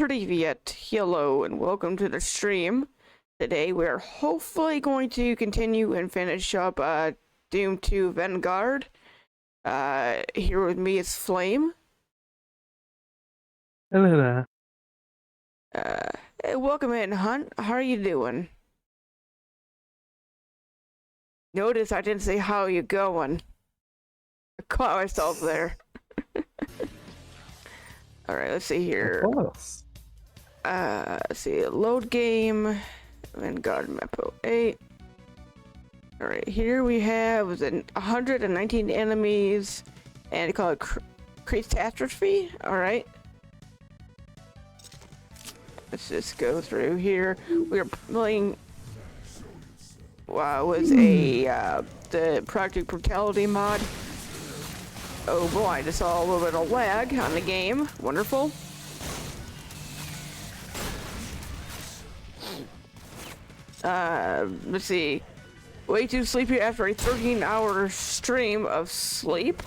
Privyet, hello, and welcome to the stream. Today we're hopefully going to continue and finish up Doom 2 Vanguard. Here with me is Flame. Hello there. Hey, welcome in, Hunt. How are you doing? Notice I didn't say how you going. I caught myself there. Alright, let's see here. Of course. Let's see, load game, Vanguard map 08. Alright, here we have 119 enemies, and they call it catastrophe. Alright. Let's just go through here. We are playing, was the Project Brutality mod. Oh boy, I just saw a little bit of lag on the game. Wonderful. Let's see. Way too sleepy after a 13-hour stream of sleep.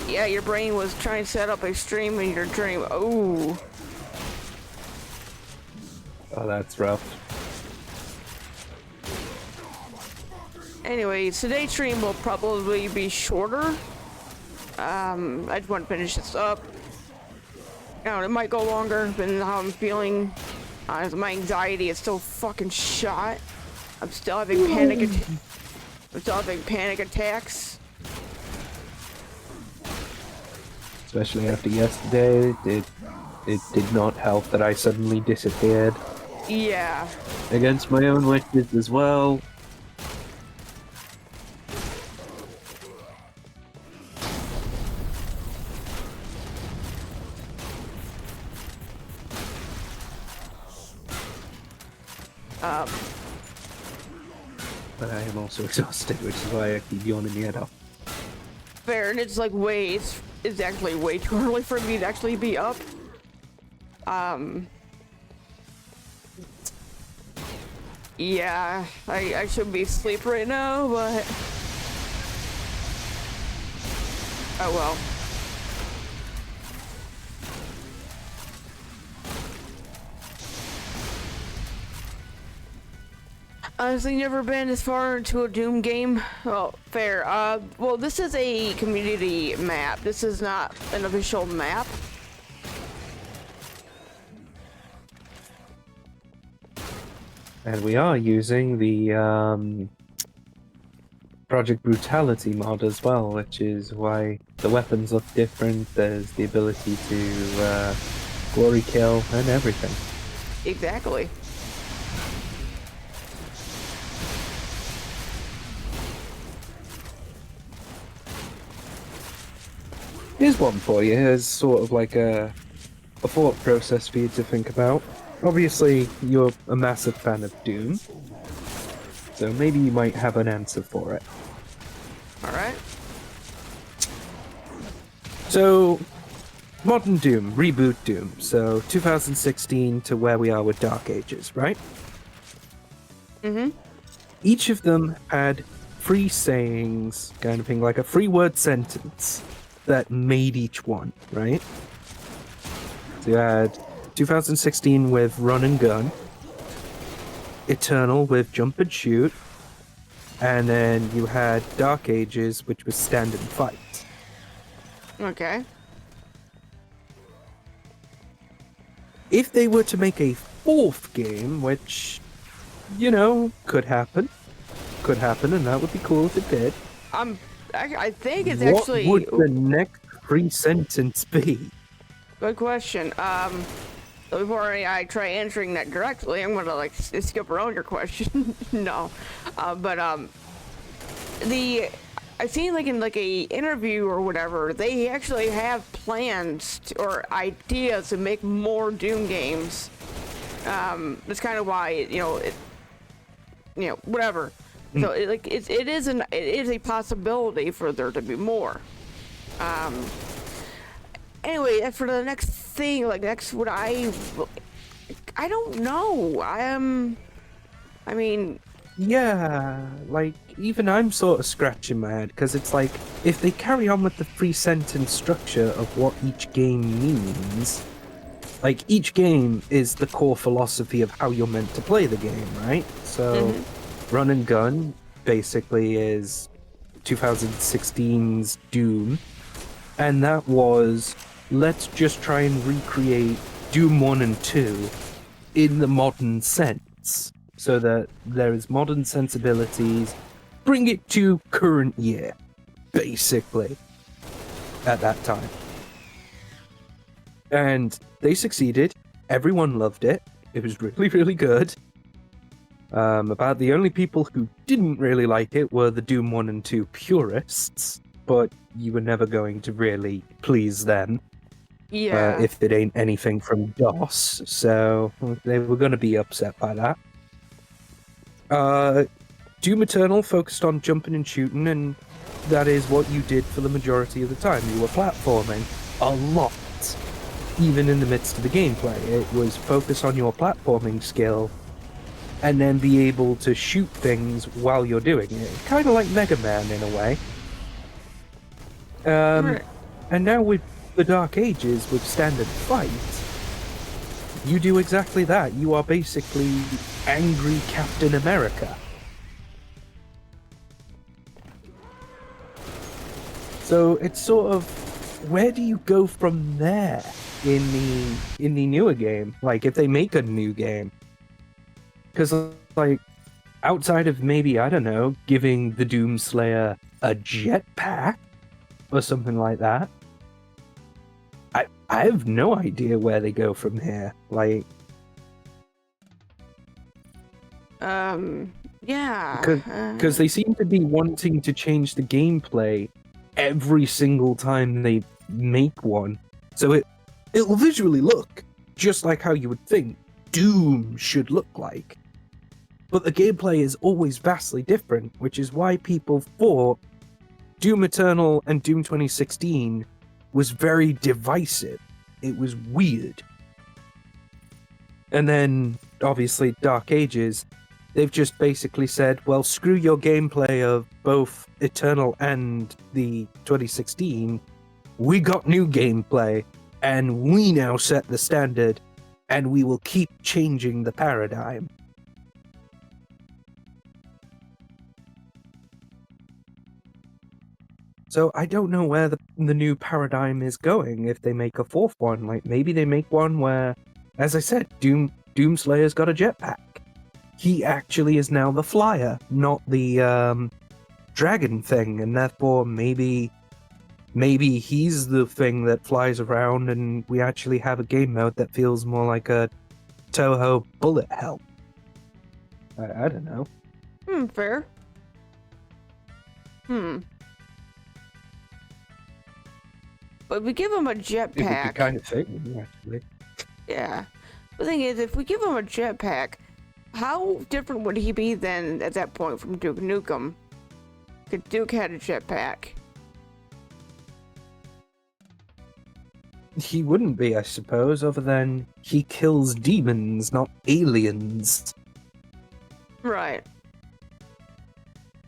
Yeah, your brain was trying to set up a stream in your dream. Oh. Oh, that's rough. Anyway, today's stream will probably be shorter. I just want to finish this up. It might go longer than how I'm feeling. My anxiety is still fucking shot. I'm still having panic attacks. Especially after yesterday, it did not help that I suddenly disappeared. Yeah. Against my own wishes as well. But I am also exhausted, which is why I keep yawning my head off. Fair, and it's like it's actually way too early for me to actually be up. Yeah, I should be asleep right now, but oh well. Honestly, never been as far into a Doom game. Well, fair. Well, this is a community map. This is not an official map. And we are using the Project Brutality mod as well, which is why the weapons look different. There's the ability to glory kill and everything. Exactly. Here's one for you. Here's sort of like a thought process for you to think about. Obviously, you're a massive fan of Doom, so maybe you might have an answer for it. Alright. So, modern Doom, reboot Doom, so 2016 to where we are with Dark Ages, right? Mm-hmm. Each of them had free sayings, kind of thing, like a free-word sentence that made each one, right? So you had 2016 with Run and Gun, Eternal with Jump and Shoot, and then you had Dark Ages, which was Stand and Fight. Okay. If they were to make a fourth game, which, you know, could happen, and that would be cool if it did. I think it's what actually. What would the next free sentence be? Good question. Before I try answering that directly, I'm gonna like skip around your question. No, I've seen like in like a interview or whatever, they actually have plans or ideas to make more Doom games. That's kind of why whatever. So it is a possibility for there to be more. Anyway, for the next thing, like what I don't know. I mean, yeah, like even I'm sort of scratching my head because it's like if they carry on with the free sentence structure of what each game means, like each game is the core philosophy of how you're meant to play the game, right? So run and gun basically is 2016's Doom, and that was, let's just try and recreate Doom 1 and 2 in the modern sense, so that there is modern sensibilities, bring it to current year, basically, at that time. And they succeeded. Everyone loved it. It was really, really good. About the only people who didn't really like it were the Doom 1 and 2 purists, but you were never going to really please them. Yeah. If it ain't anything from DOS, so they were going to be upset by that. Doom Eternal focused on jumping and shooting, and that is what you did for the majority of the time. You were platforming a lot, even in the midst of the gameplay. It was focus on your platforming skill, and then be able to shoot things while you're doing it. Kind of like Mega Man in a way. And now with the Dark Ages, with Standard Fight, you do exactly that. You are basically angry Captain America. So it's sort of, where do you go from there in the newer game? Like, if they make a new game, because like outside of maybe, I don't know, giving the Doomslayer a jetpack or something like that, I have no idea where they go from here. Like, yeah. Because they seem to be wanting to change the gameplay every single time they make one. So it'll visually look just like how you would think Doom should look like. But the gameplay is always vastly different, which is why people thought Doom Eternal and Doom 2016 was very divisive. It was weird. And then, obviously, Dark Ages, they've just basically said, well, screw your gameplay of both Eternal and the 2016. We got new gameplay, and we now set the standard, and we will keep changing the paradigm. So I don't know where the new paradigm is going if they make a fourth one. Like, maybe they make one where, as I said, Doomslayer's got a jetpack. He actually is now the flyer, not the dragon thing, and therefore maybe he's the thing that flies around, and we actually have a game mode that feels more like a Toho bullet hell. I don't know. Fair. But if we give him a jetpack. It would be kind of fitting, actually. Yeah. The thing is, if we give him a jetpack, how different would he be then at that point from Duke Nukem? If Duke had a jetpack. He wouldn't be, I suppose, other than he kills demons, not aliens. Right.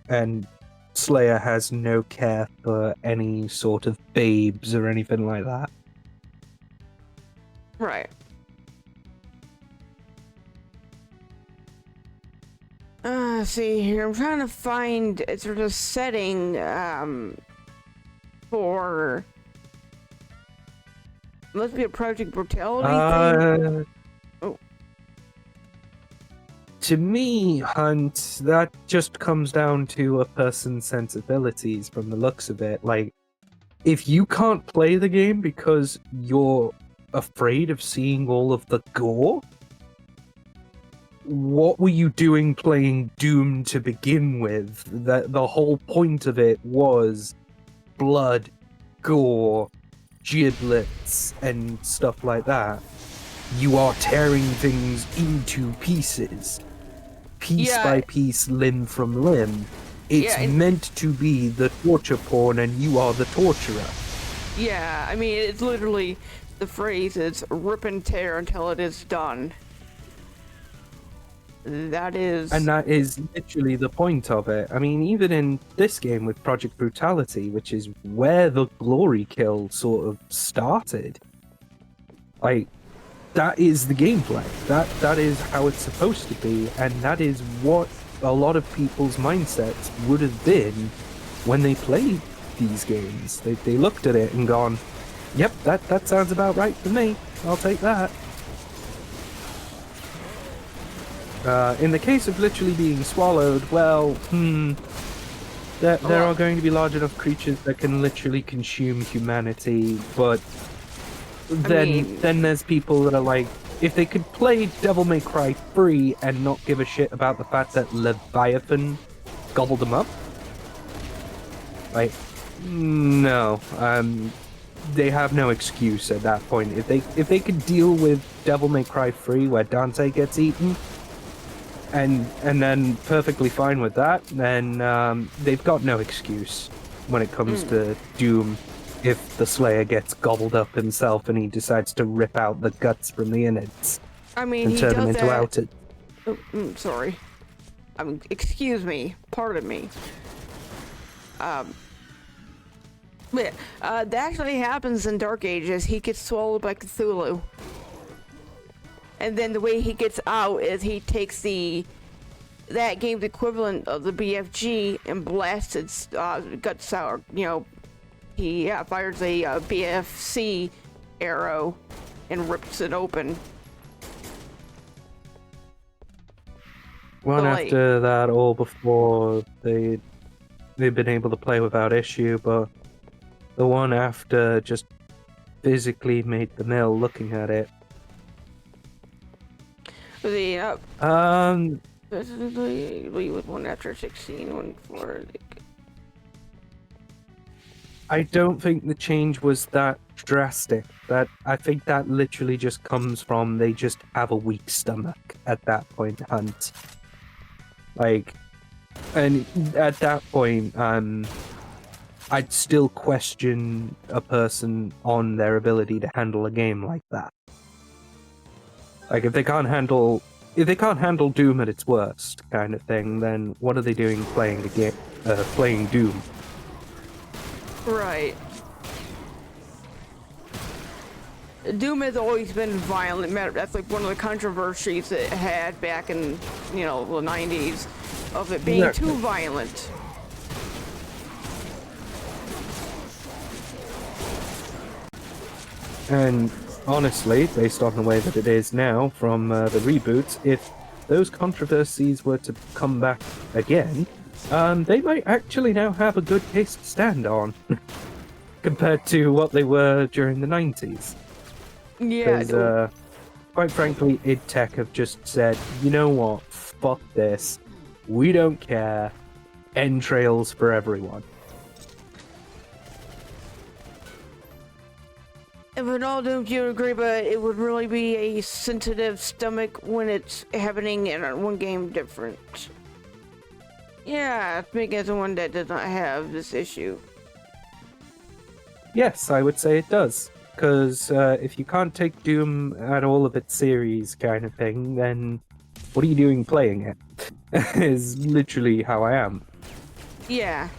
And Slayer has no care for any sort of babes or anything like that. Right. See here, I'm trying to find a sort of setting, for... Must be a Project Brutality thing? Oh. To me, Hunt, that just comes down to a person's sensibilities from the looks of it. Like, if you can't play the game because you're afraid of seeing all of the gore, what were you doing playing Doom to begin with? That the whole point of it was blood, gore, giblets, and stuff like that. You are tearing things into pieces. Piece by piece, limb from limb. It's meant to be the torture porn, and you are the torturer. Yeah, I mean, it's literally, the phrase is rip and tear until it is done. That is literally the point of it. I mean, even in this game with Project Brutality, which is where the glory kill sort of started, like, that is the gameplay. That is how it's supposed to be, and that is what a lot of people's mindsets would have been when they played these games. They looked at it and gone, "Yep, that sounds about right for me. I'll take that." In the case of literally being swallowed, well, there are going to be large enough creatures that can literally consume humanity, but then there's people that are like, if they could play Devil May Cry 3 and not give a shit about the fact that Leviathan gobbled them up, like, no, they have no excuse at that point. If they could deal with Devil May Cry 3 where Dante gets eaten, and then perfectly fine with that, then they've got no excuse when it comes to Doom if the Slayer gets gobbled up himself and he decides to rip out the guts from the innards and turn them into outed. Sorry. Excuse me. Pardon me. That actually happens in Dark Ages. He gets swallowed by Cthulhu. And then the way he gets out is he takes that game's equivalent of the BFG and blasts its guts out. He fires a BFC arrow and rips it open. One after that, or before they've been able to play without issue, but the one after just physically made the mill looking at it. This is the one after 16, one for. I don't think the change was that drastic. I think that literally just comes from they just have a weak stomach at that point, Hunt. And at that point, I'd still question a person on their ability to handle a game like that. Like, if they can't handle Doom at its worst, kind of thing, then what are they doing playing the game, playing Doom? Right. Doom has always been violent. That's like one of the controversies it had back in, the 90s, of it being too violent. And honestly, based on the way that it is now from the reboots, if those controversies were to come back again, they might actually now have a good case to stand on compared to what they were during the 90s. Yeah. Because, quite frankly, id Tech have just said, you know what, fuck this. We don't care. Entrails for everyone. If in all Doom, you agree, but it would really be a sensitive stomach when it's happening in one game different. Yeah, speaking as one that does not have this issue. Yes, I would say it does. Because if you can't take Doom at all of its series kind of thing, then what are you doing playing it? Is literally how I am. Yeah.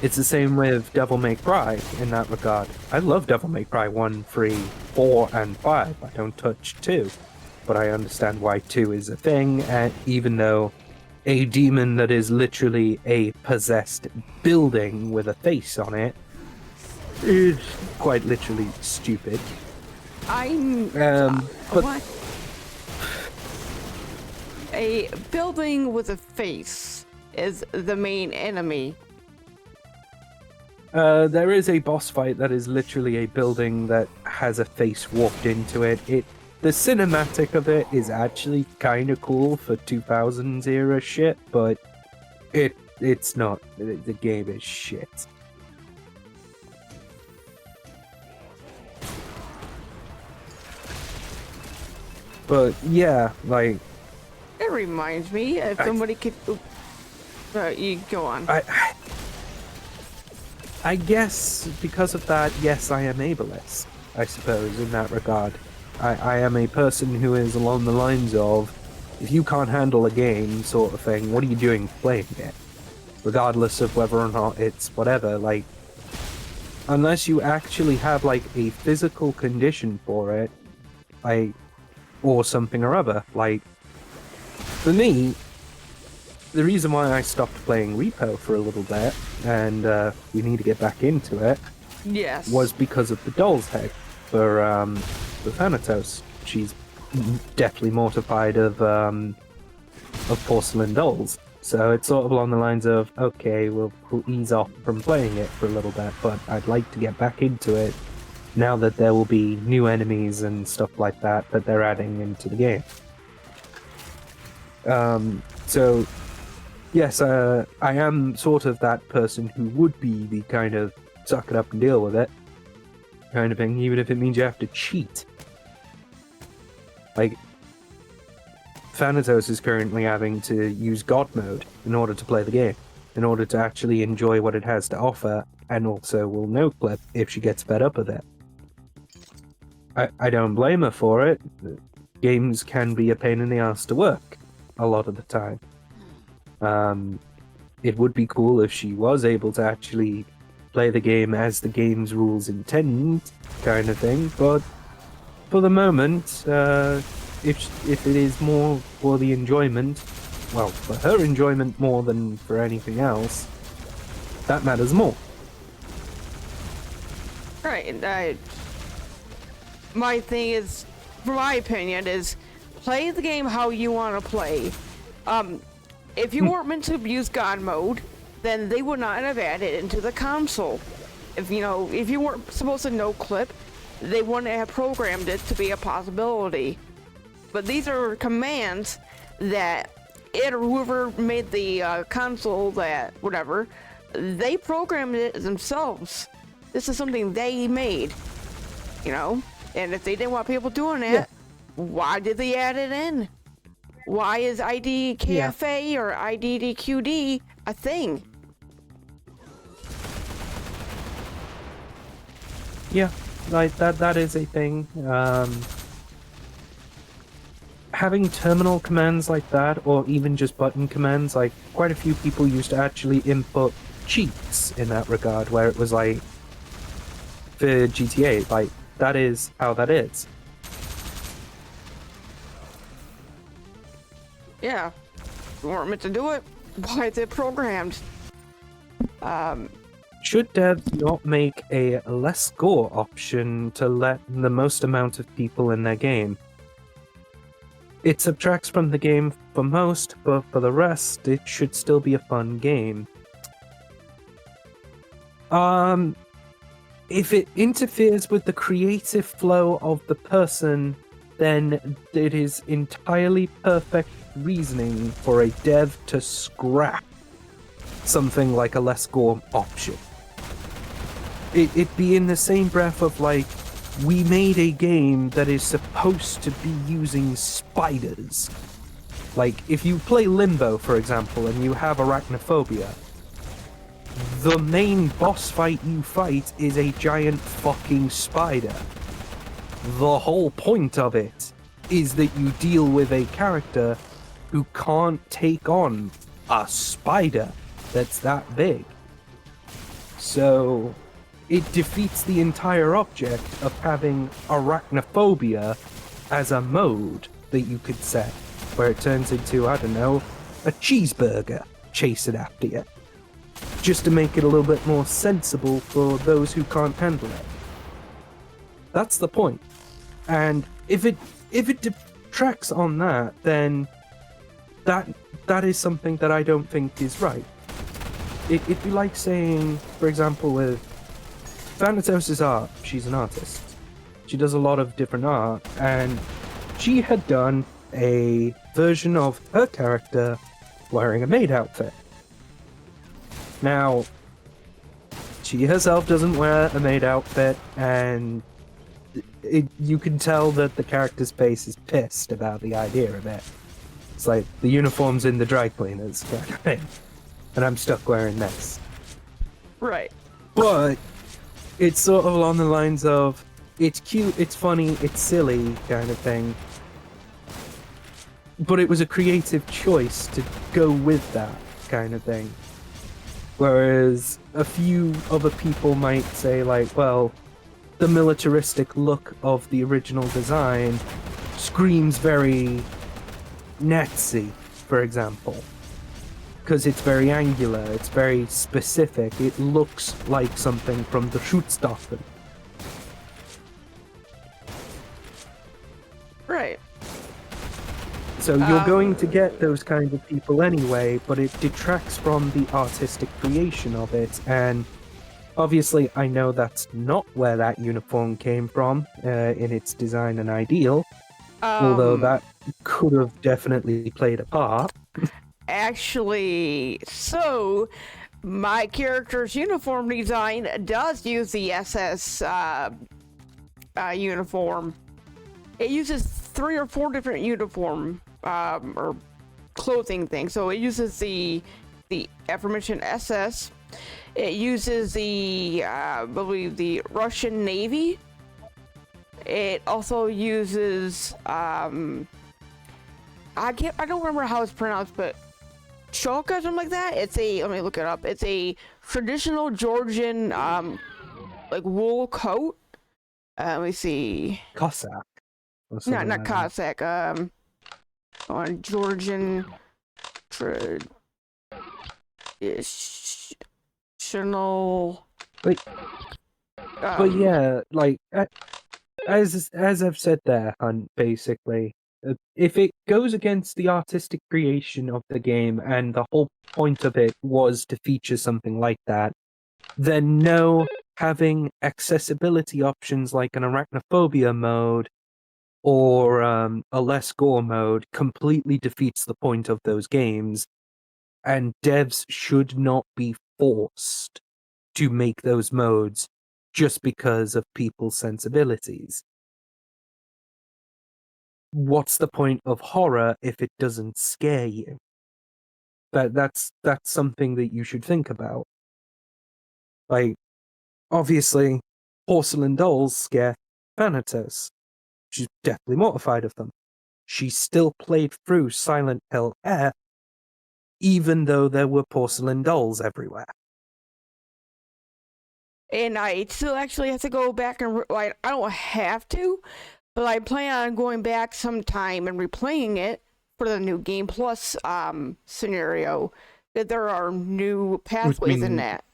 It's the same with Devil May Cry in that regard. I love Devil May Cry 1, 3, 4, and 5. I don't touch 2. But I understand why 2 is a thing, and even though a demon that is literally a possessed building with a face on it is quite literally stupid. What? A building with a face is the main enemy. There is a boss fight that is literally a building that has a face warped into it. The cinematic of it is actually kind of cool for 2000s era shit, but it's not. The game is shit. But yeah, like... It reminds me, if somebody could... you go on. I guess because of that, yes, I am ableist, I suppose, in that regard. I am a person who is along the lines of, if you can't handle a game sort of thing, what are you doing playing it? Regardless of whether or not it's whatever, like, unless you actually have, like, a physical condition for it, or something or other. Like, for me, the reason why I stopped playing Repo for a little bit, and we need to get back into it, Yes. was because of the doll's head for Thanatos. She's deathly mortified of porcelain dolls. So it's sort of along the lines of, okay, we'll ease off from playing it for a little bit, but I'd like to get back into it now that there will be new enemies and stuff like that they're adding into the game. So, yes, I am sort of that person who would be the kind of suck it up and deal with it kind of thing, even if it means you have to cheat. Like, Thanatos is currently having to use God mode in order to play the game, in order to actually enjoy what it has to offer, and also will no-clip if she gets fed up with it. I don't blame her for it. Games can be a pain in the ass to work a lot of the time. It would be cool if she was able to actually play the game as the game's rules intend, kind of thing, but for the moment, if it is more for the enjoyment, well, for her enjoyment more than for anything else, that matters more. Right. My thing is, for my opinion, is play the game how you want to play. If you weren't meant to use God mode, then they would not have added it into the console. If you weren't supposed to no clip, they wouldn't have programmed it to be a possibility. But these are commands that it or whoever made the console, that whatever, they programmed it themselves. This is something they made, and if they didn't want people doing it, why did they add it in? Why is IDKFA or IDDQD a thing? Yeah, like that is a thing. Having terminal commands like that, or even just button commands, like quite a few people used to actually input cheats in that regard, where it was like, for GTA, like, that is how that is. Yeah, you weren't meant to do it. Why is it programmed? Should devs not make a less score option to let the most amount of people in their game? It subtracts from the game for most, but for the rest, it should still be a fun game. If it interferes with the creative flow of the person, then it is entirely perfect reasoning for a dev to scrap something like a less score option. It'd be in the same breath of, like, we made a game that is supposed to be using spiders. Like, if you play Limbo, for example, and you have arachnophobia, the main boss fight you fight is a giant fucking spider. The whole point of it is that you deal with a character who can't take on a spider that's that big. So it defeats the entire object of having arachnophobia as a mode that you could set, where it turns into, I don't know, a cheeseburger chasing after you, just to make it a little bit more sensible for those who can't handle it. That's the point. And if it detracts on that, then that is something that I don't think is right. It'd be like saying, for example, with Thanatos' art, she's an artist. She does a lot of different art, and she had done a version of her character wearing a maid outfit. Now, she herself doesn't wear a maid outfit, and you can tell that the character's face is pissed about the idea of it. It's like, the uniform's in the dry cleaners, kind of thing, and I'm stuck wearing this. Right. But it's sort of along the lines of, it's cute, it's funny, it's silly, kind of thing. But it was a creative choice to go with that, kind of thing. Whereas a few other people might say, like, well, the militaristic look of the original design screams very Nazi, for example, because it's very angular, it's very specific, it looks like something from the Schutzstaffel. Right. So you're going to get those kind of people anyway, but it detracts from the artistic creation of it, and obviously I know that's not where that uniform came from in its design and ideal, although that could have definitely played a part. Actually, so my character's uniform design does use the SS uniform. It uses 3 or 4 different uniform or clothing things. So it uses the aforementioned SS. It uses the I believe the Russian Navy. It also uses I don't remember how it's pronounced, but Chalka, something like that. It's a, let me look it up. It's a traditional Georgian like wool coat. Let me see. Cossack. No, not Cossack. On Georgian traditional. But yeah, like as I've said there, Hunt, basically, if it goes against the artistic creation of the game and the whole point of it was to feature something like that, then no, having accessibility options like an arachnophobia mode or a less gore mode completely defeats the point of those games, and devs should not be forced to make those modes just because of people's sensibilities. What's the point of horror if it doesn't scare you? That's something that you should think about. Like, obviously, porcelain dolls scare Thanatos. She's deathly mortified of them. She still played through Silent Hill F, even though there were porcelain dolls everywhere. And I still actually have to go back and like I don't have to, but I plan on going back sometime and replaying it for the new Game Plus scenario. That there are new pathways in that.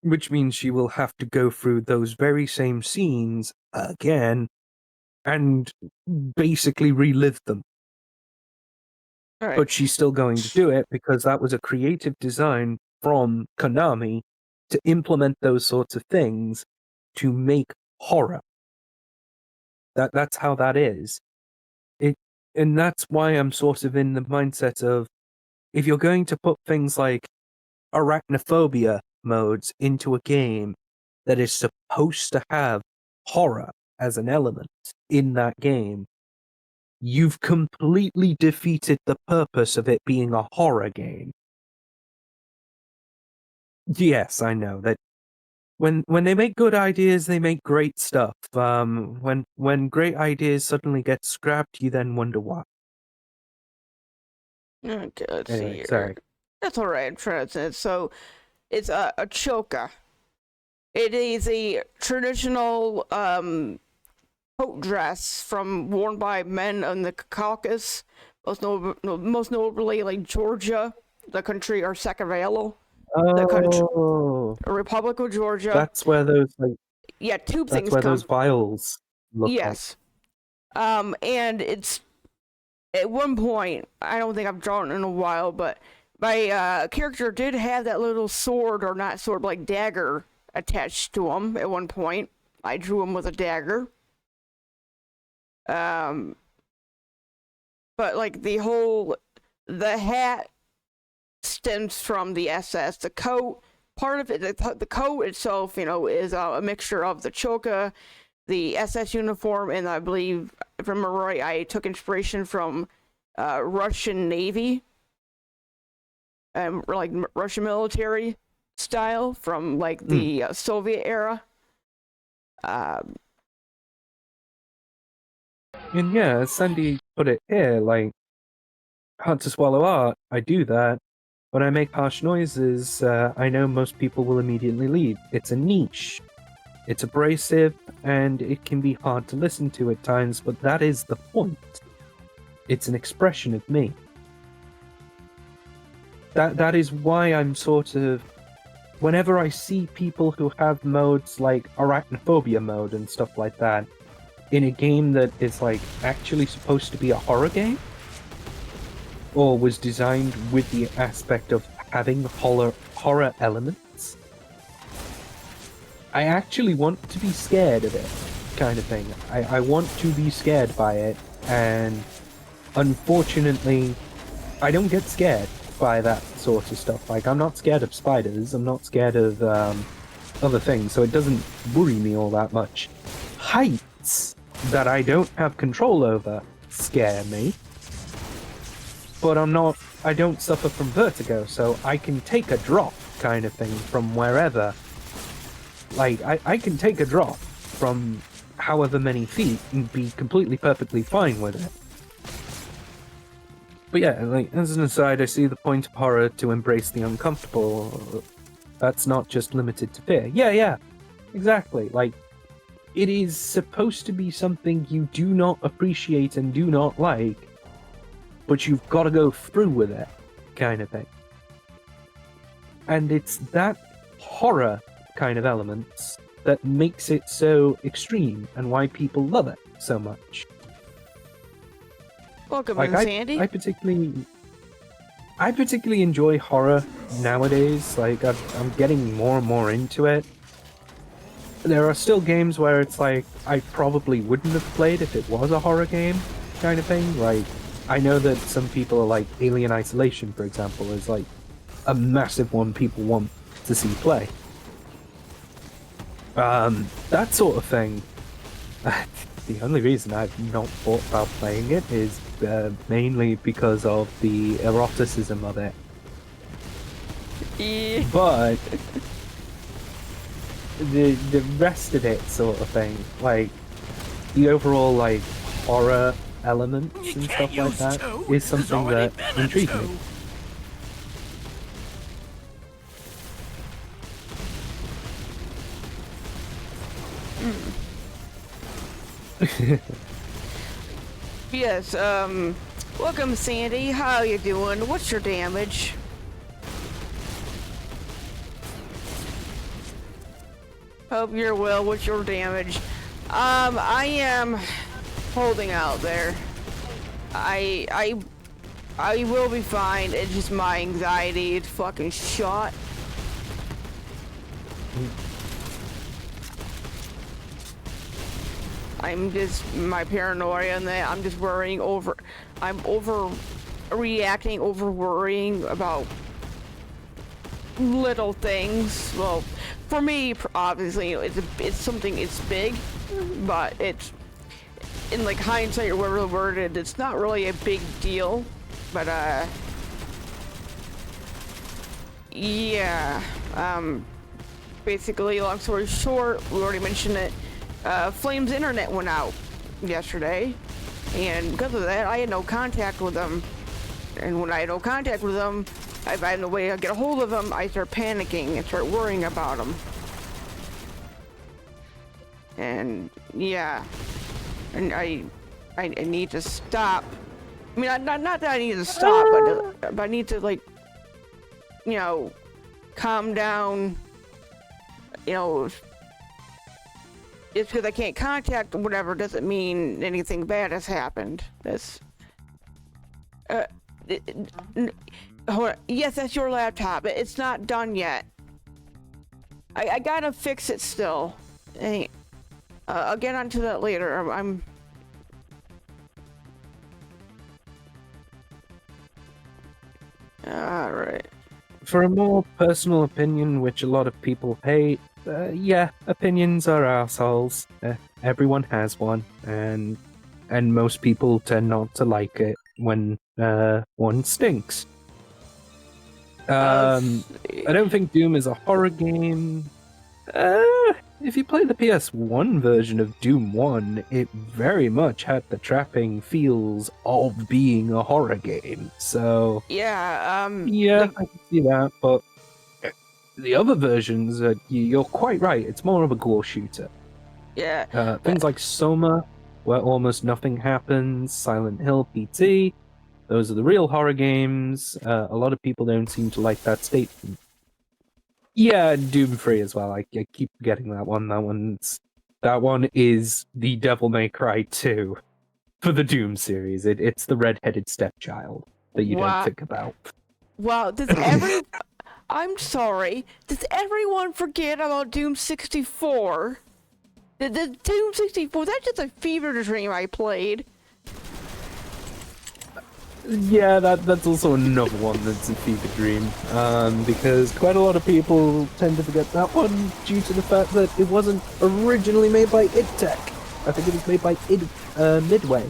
Which means she will have to go through those very same scenes again and basically relive them. Right. But she's still going to do it because that was a creative design from Konami to implement those sorts of things to make horror. That's how that is. And that's why I'm sort of in the mindset of, if you're going to put things like arachnophobia modes into a game that is supposed to have horror as an element in that game, you've completely defeated the purpose of it being a horror game. Yes, I know that when they make good ideas, they make great stuff. When great ideas suddenly get scrapped, you then wonder why. Okay, let's Anyway, see here. sorry. That's all right. I'm trying to. So, it's a choka. It is a traditional coat dress worn by men in the Caucasus, most notably like Georgia, the country, or Sakharov, the country, Republic of Georgia. That's where those tube that's things where come. those vials look Yes. And it's at one point, I don't think I've drawn it in a while, but my character did have that little sword, or not sword, like dagger attached to him at one point. I drew him with a dagger. But like the hat stems from the SS. The coat, part of it, the coat itself, is a mixture of the choka, the SS uniform, and I believe, if I remember right, I took inspiration from Russian Navy, like Russian military style from like the Soviet era. And yeah, as Sandy put it here, like, hard to swallow art, I do that. When I make harsh noises, I know most people will immediately leave. It's a niche. It's abrasive, and it can be hard to listen to at times, but that is the point. It's an expression of me. That is why I'm sort of... Whenever I see people who have modes like arachnophobia mode and stuff like that, in a game that is like actually supposed to be a horror game, or was designed with the aspect of having horror elements, I actually want to be scared of it, kind of thing. I want to be scared by it, and unfortunately, I don't get scared by that sort of stuff. Like, I'm not scared of spiders, I'm not scared of other things, so it doesn't worry me all that much. Heights that I don't have control over scare me, but I don't suffer from vertigo, so I can take a drop, kind of thing, from wherever. Like, I can take a drop from however many feet and be completely perfectly fine with it. But yeah, like, as an aside, I see the point of horror to embrace the uncomfortable. That's not just limited to fear. Yeah, exactly. Like, it is supposed to be something you do not appreciate and do not like, but you've got to go through with it, kind of thing. And it's that horror kind of elements that makes it so extreme and why people love it so much. Welcome, like, Sandy. I particularly enjoy horror nowadays. Like, I'm getting more and more into it. There are still games where it's like, I probably wouldn't have played if it was a horror game, kind of thing. Like, I know that some people are like, Alien Isolation, for example, is like a massive one people want to see play. That sort of thing. The only reason I've not thought about playing it is mainly because of the eroticism of it. Yeah. But the rest of it, sort of thing, like the overall like horror elements and stuff like that, is something that intrigues me. Yes, welcome, Sandy. How you doing? What's your damage? Hope you're well. What's your damage? I am holding out there. I will be fine. It's just my anxiety. It's fucking shot. I'm just, my paranoia and that, I'm just worrying over, I'm overreacting, over worrying about little things. Well, for me, obviously, it's something, it's big, but it's, in like hindsight or whatever the word is, it's not really a big deal, but yeah, basically, long story short, we already mentioned it, Flame's internet went out yesterday, and because of that, I had no contact with them. And when I had no contact with them, I had no way to get a hold of them, I start panicking and start worrying about them. And yeah, and I need to stop. I mean, not that I need to stop, but I need to, like, you know, calm down, you know. It's because I can't contact whatever doesn't mean anything bad has happened. That's hold on. Yes, that's your laptop. It's not done yet. I gotta fix it still. Hey, I'll get onto that later. I'm all right. For a more personal opinion, which a lot of people hate, yeah, opinions are assholes. Everyone has one, and most people tend not to like it when one stinks. I don't think Doom is a horror game. If you play the PS1 version of Doom 1, it very much had the trapping feels of being a horror game. So yeah, yeah, like, I can see that, but the other versions, you're quite right. It's more of a gore shooter. Yeah. Things like Soma, where almost nothing happens, Silent Hill PT, those are the real horror games. A lot of people don't seem to like that statement. Yeah, Doom 3 as well. I keep getting that one. That one is the Devil May Cry 2 for the Doom series. It's the red-headed stepchild that you don't Wow. think about. Wow. I'm sorry. Does everyone forget about Doom 64? The Doom 64, that's just a fever dream I played. Yeah, that's also another one that's a fever dream. Because quite a lot of people tend to forget that one due to the fact that it wasn't originally made by id Tech. I think it was made by Midway.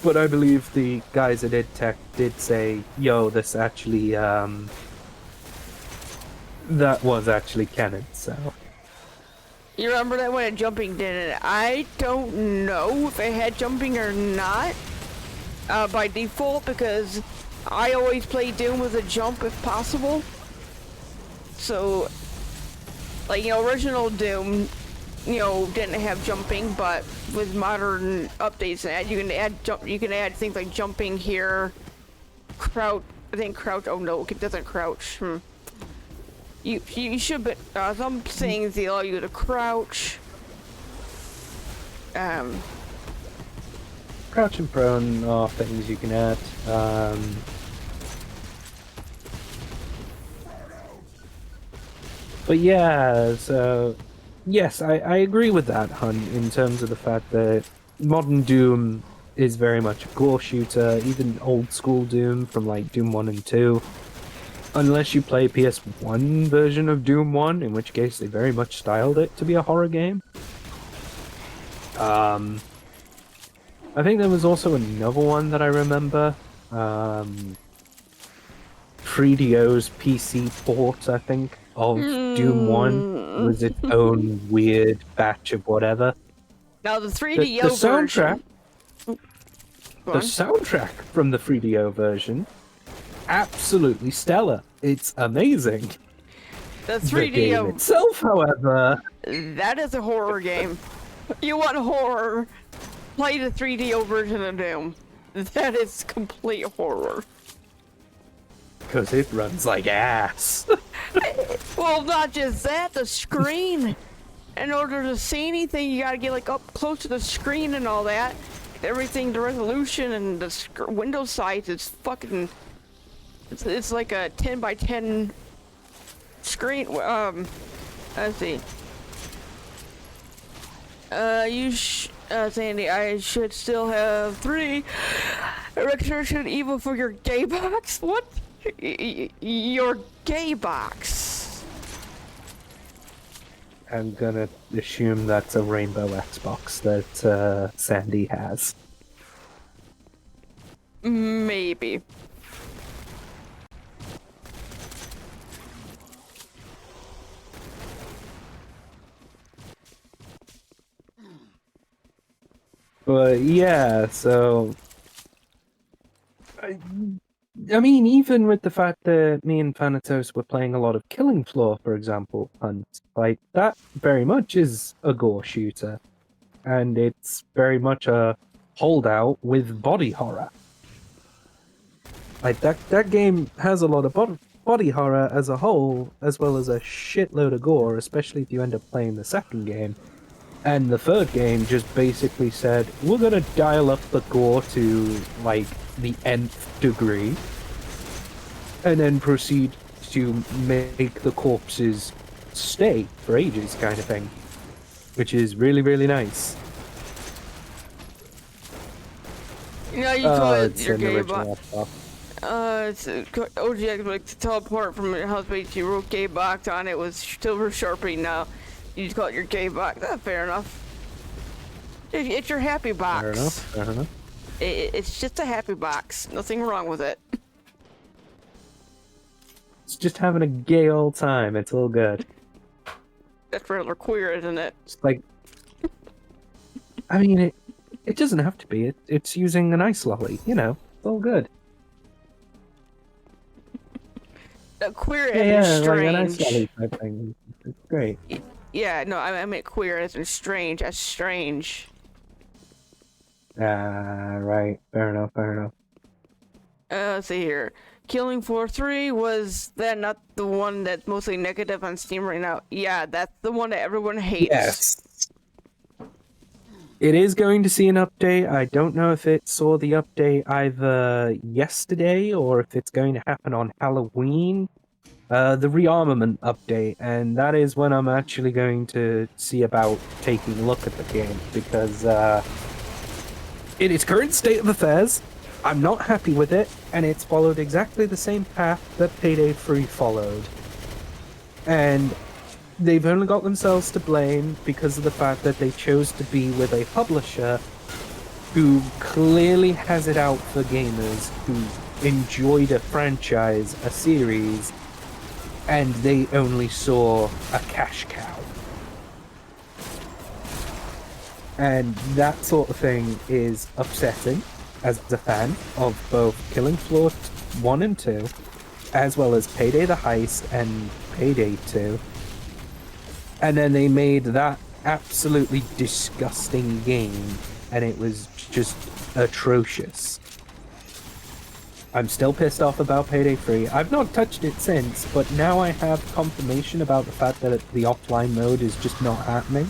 But I believe the guys at id Tech did say, yo, this actually, that was actually canon, so... You remember that when it jumping didn't? I don't know if it had jumping or not by default, because I always play Doom with a jump if possible. So, like, original Doom, didn't have jumping, but with modern updates and that, you can add things like jumping here, crouch. I think crouch. Oh no, it doesn't crouch. You should, but some things they allow you to crouch. Crouch and prone are things you can add. But yeah, so yes, I agree with that, Hun, in terms of the fact that modern Doom is very much a gore shooter, even old school Doom from like Doom 1 and 2. Unless you play PS1 version of Doom 1, in which case they very much styled it to be a horror game. I think there was also another one that I remember. 3DO's PC port, I think, of Doom 1 was its own weird batch of whatever. Now the 3DO the soundtrack, version. the soundtrack from the 3DO version, absolutely stellar. It's amazing. The The game 3DO itself, however, that is a horror game. You want horror? Play the 3DO version of Doom. That is complete horror. because it runs like ass. Well, not just that, the screen. In order to see anything, you gotta get like up close to the screen and all that. Everything, the resolution and the window size is fucking. It's like a 10 by 10 screen. Let's see. Sandy, I should still have 3. Registration evil for your gay box? What? Your gay box? I'm gonna assume that's a rainbow Xbox that Sandy has. Maybe. But yeah, so I mean, even with the fact that me and Thanatos were playing a lot of Killing Floor, for example, Hunt, like that very much is a gore shooter, and it's very much a holdout with body horror. Like that game has a lot of body horror as a whole, as well as a shitload of gore, especially if you end up playing the second game. And the third game just basically said, we're gonna dial up the gore to, like, the nth degree, and then proceed to make the corpses stay for ages, kind of thing. Which is really, really nice. You know, you call it It's your an gay original box. laptop. It's OG, like to teleport from your house page. You wrote gay box on it with silver sharpie. Now you just call it your gay box. That's fair enough. It's your happy box. Fair enough. Fair enough. It's just a happy box. Nothing wrong with it. It's just having a gay old time. It's all good. That's rather queer, isn't it? It's like, I mean, it doesn't have to be. It's using an ice lolly. You know, it's all good. Queer as in Yeah, like a nice strange. lolly type thing. It's great. Yeah, no, I meant queer as in strange, as strange. Ah, right. Fair enough, fair enough. Let's see here. Killing Floor 3, was that not the one that's mostly negative on Steam right now? Yeah, that's the one that everyone hates. Yes. It is going to see an update. I don't know if it saw the update either yesterday or if it's going to happen on Halloween. The rearmament update, and that is when I'm actually going to see about taking a look at the game, because in its current state of affairs, I'm not happy with it, and it's followed exactly the same path that Payday 3 followed. And they've only got themselves to blame because of the fact that they chose to be with a publisher who clearly has it out for gamers who enjoyed a franchise, a series, and they only saw a cash cow. And that sort of thing is upsetting as a fan of both Killing Floor 1 and 2, as well as Payday the Heist and Payday 2. And then they made that absolutely disgusting game, and it was just atrocious. I'm still pissed off about Payday 3. I've not touched it since, but now I have confirmation about the fact that the offline mode is just not happening.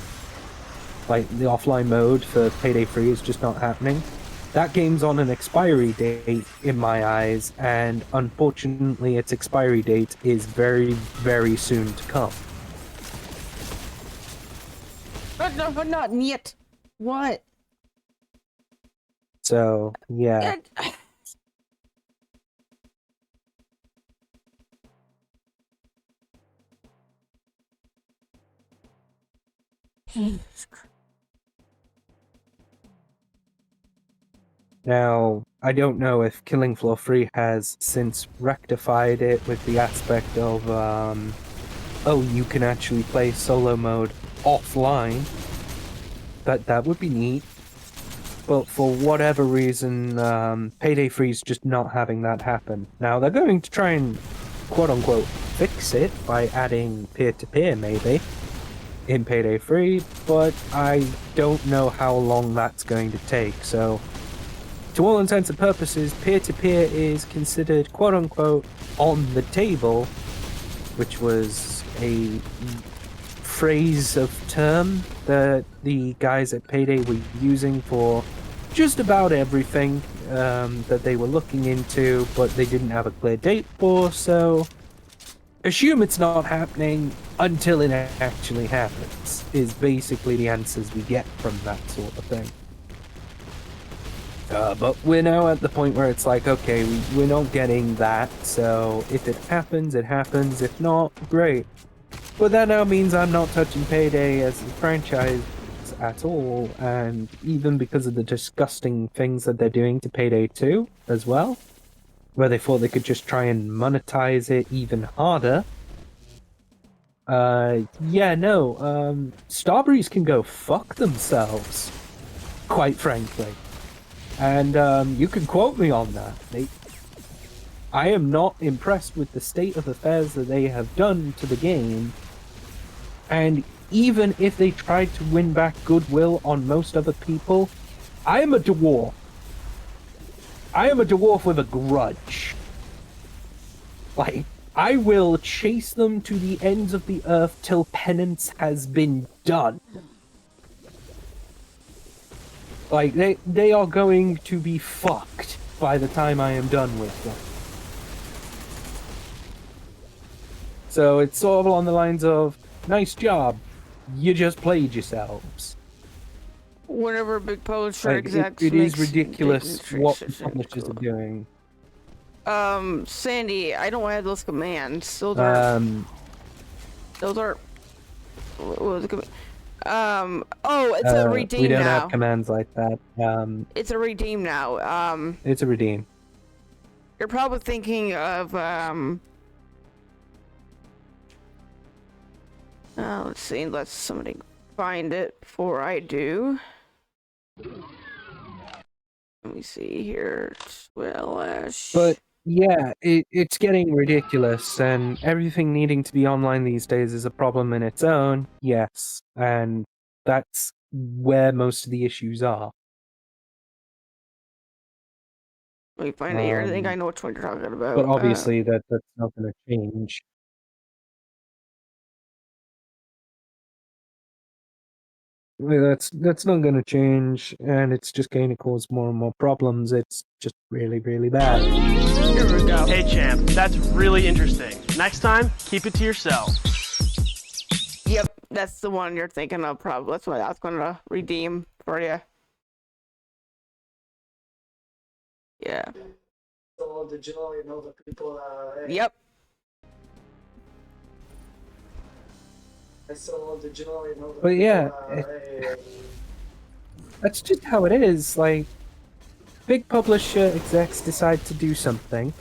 Like, the offline mode for Payday 3 is just not happening. That game's on an expiry date in my eyes, and unfortunately its expiry date is very, very soon to come. But not yet. What? So, yeah. Now, I don't know if Killing Floor 3 has since rectified it with the aspect of, oh, you can actually play solo mode offline. That would be neat. But for whatever reason, Payday 3 is just not having that happen. Now, they're going to try and, quote-unquote, fix it by adding peer-to-peer, maybe, in Payday 3, but I don't know how long that's going to take, so to all intents and purposes, peer-to-peer is considered, quote-unquote, on the table, which was a phrase of term that the guys at Payday were using for just about everything that they were looking into, but they didn't have a clear date for, so assume it's not happening until it actually happens, is basically the answers we get from that sort of thing. But we're now at the point where it's like, okay, we're not getting that, so if it happens, it happens. If not, great. But that now means I'm not touching Payday as a franchise at all, and even because of the disgusting things that they're doing to Payday 2 as well, where they thought they could just try and monetize it even harder. Starbreeze can go fuck themselves, quite frankly. And you can quote me on that. I am not impressed with the state of affairs that they have done to the game. And even if they tried to win back goodwill on most other people, I am a dwarf. I am a dwarf with a grudge. Like, I will chase them to the ends of the earth till penance has been done. Like, they are going to be fucked by the time I am done with them. So it's sort of along the lines of, nice job, you just played yourselves. Whenever big publisher Like, execs it is makes ridiculous big what the publishers are doing. Sandy, I don't have those commands. Those are what was the command? Oh, it's a redeem now. We don't have commands like that. It's a redeem now. It's a redeem. You're probably thinking of, let's see, let somebody find it before I do. Let me see here. But Yeah, it's getting ridiculous, and everything needing to be online these days is a problem in its own. Yes, and that's where most of the issues are. Let me find it here. I think I Um, know which one you're talking but about. obviously that's not going to change. That's not going to change, and it's just going to cause more and more problems. It's just really, really bad. Here we go. Hey champ, that's really interesting. Next time, keep it to yourself. Yep, that's the one you're thinking of. Probably that's what I was going to redeem for you. Yeah. So the joy, the people. Yep. I saw the joy, the But yeah, people. that's just how it is. Like, big publisher execs decide to do something.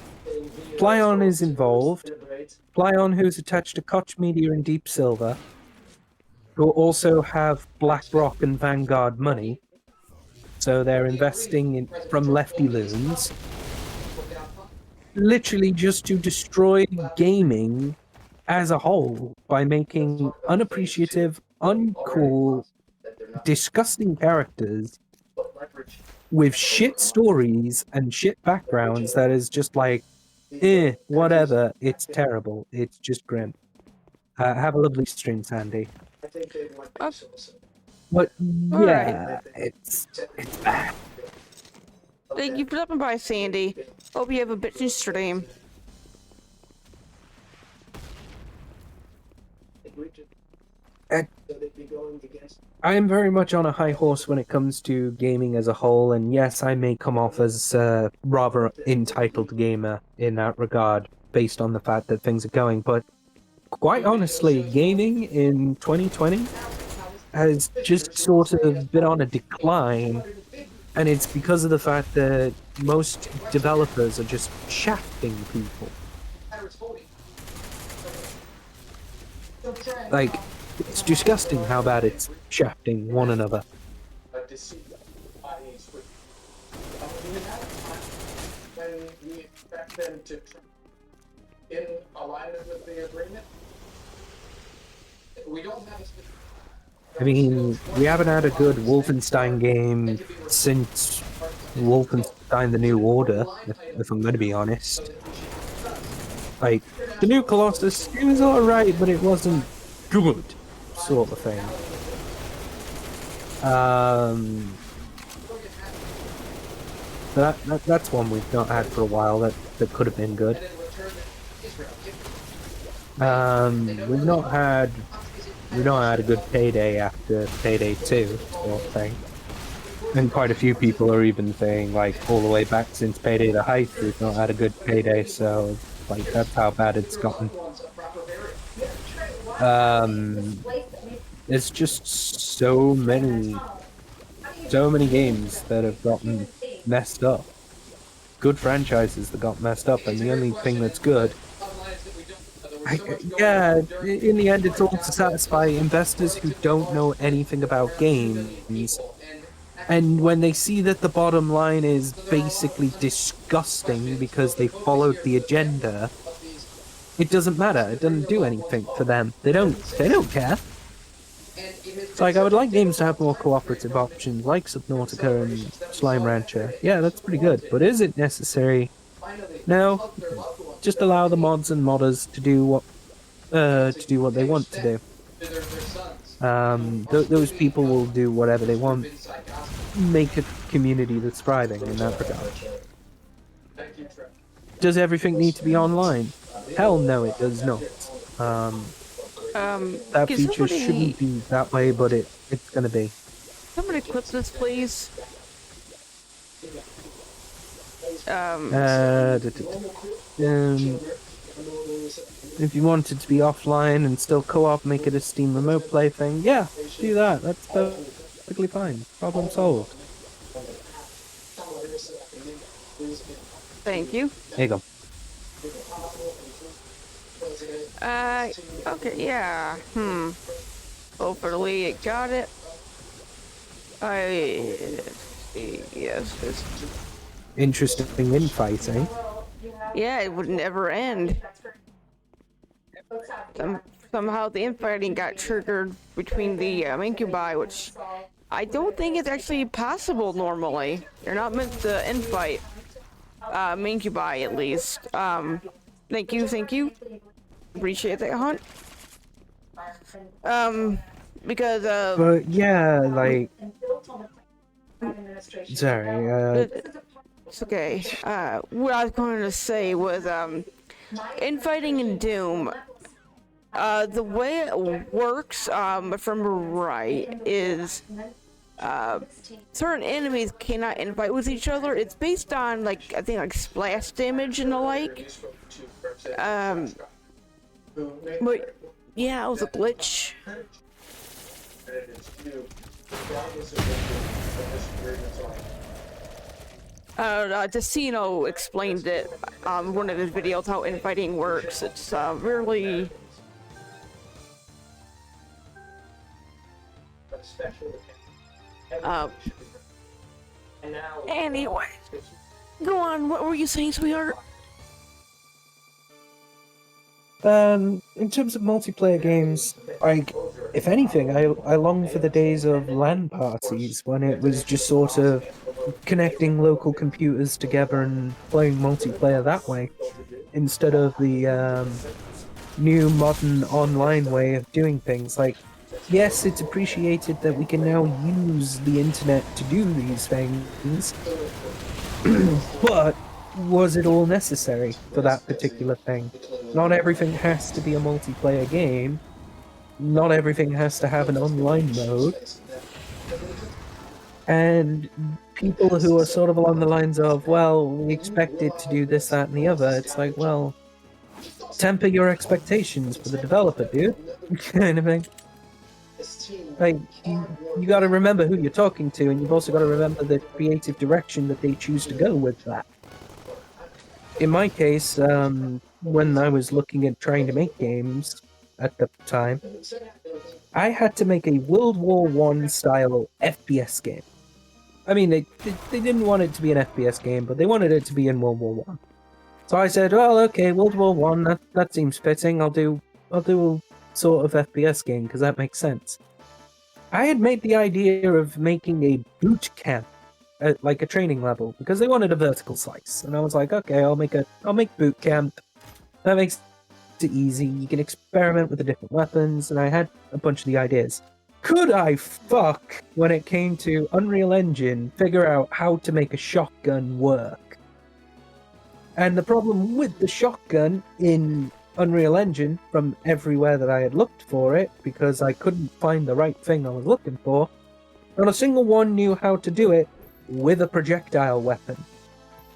Plyon is involved. Plyon, who's attached to Koch Media and Deep Silver, who also have BlackRock and Vanguard money. So they're investing in from lefty loons, literally just to destroy gaming as a whole by making unappreciative, uncool, disgusting characters with shit stories and shit backgrounds that is just like, whatever, it's terrible, it's just grim. Have a lovely stream, Sandy. I think they might be so. But All right. yeah, it's bad. Thank you for stopping by, Sandy. Hope you have a bitchin' stream. I am very much on a high horse when it comes to gaming as a whole, and yes, I may come off as a rather entitled gamer in that regard, based on the fact that things are going, but quite honestly, gaming in 2020 has just sort of been on a decline, and it's because of the fact that most developers are just shafting people. Like, it's disgusting how bad it's shafting one another. When we expect them to in alignment with the agreement, we don't have a I mean, we haven't had a good Wolfenstein game since Wolfenstein The New Order, if I'm going to be honest. Like, the new Colossus, it was alright, but it wasn't good, sort of thing. That's one we've not had for a while that could have been good. We've not had a good Payday after Payday 2, sort of thing. And quite a few people are even saying, like, all the way back since Payday the Heist, we've not had a good Payday, so, like, that's how bad it's gotten. There's just so many games that have gotten messed up. Good franchises that got messed up, and the only thing that's good, yeah, in the end, it's all to satisfy investors who don't know anything about games. And when they see that the bottom line is basically disgusting because they followed the agenda, it doesn't matter. It doesn't do anything for them. They don't care. It's like, I would like games to have more cooperative options, like Subnautica and Slime Rancher. Yeah, that's pretty good. But is it necessary? No. Just allow the mods and modders to do what they want to do. Those people will do whatever they want. Make a community that's thriving in that regard. Does everything need to be online? Hell no, it does not. That feature shouldn't be that way, but it's gonna be. Somebody clip this, please. If you wanted to be offline and still co-op, make it a Steam Remote Play thing. Yeah, do that. That's perfectly fine. Problem solved. Thank you. There you go. Okay, yeah. Hopefully it got it. Yes, Interesting infighting. Yeah, it would never end. Somehow the infighting got triggered between the incubi, which I don't think is actually possible normally. They're not meant to infight. Incubi at least. Thank you. Appreciate that, Hunt. Because But yeah, like, sorry, it's okay. What I was going to say was, infighting in Doom, the way it works, if I remember right, is, certain enemies cannot invite with each other. It's based on, like, I think, like, splash damage and the like. But, yeah, it was a glitch. Destino explained it on one of his videos how infighting works. It's really anyway. Go on, what were you saying, sweetheart? in terms of multiplayer games, like, if anything, I long for the days of LAN parties when it was just sort of connecting local computers together and playing multiplayer that way, instead of the new modern online way of doing things. Like, yes, it's appreciated that we can now use the internet to do these things, but was it all necessary for that particular thing? Not everything has to be a multiplayer game. Not everything has to have an online mode. And people who are sort of along the lines of, well, we expect it to do this, that, and the other, it's like, well, temper your expectations for the developer, dude. Kind of thing. Like, you gotta remember who you're talking to, and you've also gotta remember the creative direction that they choose to go with that. In my case, when I was looking at trying to make games at the time, I had to make a World War I style FPS game. I mean, they didn't want it to be an FPS game, but they wanted it to be in World War I. So I said, well, okay, World War I, that seems fitting. I'll do a sort of FPS game because that makes sense. I had made the idea of making a boot camp, like a training level, because they wanted a vertical slice, and I was like, okay, I'll make boot camp. That makes it easy. You can experiment with the different weapons, and I had a bunch of the ideas. Could I fuck, when it came to Unreal Engine, figure out how to make a shotgun work? And the problem with the shotgun in Unreal Engine, from everywhere that I had looked for it, because I couldn't find the right thing I was looking for, not a single one knew how to do it with a projectile weapon.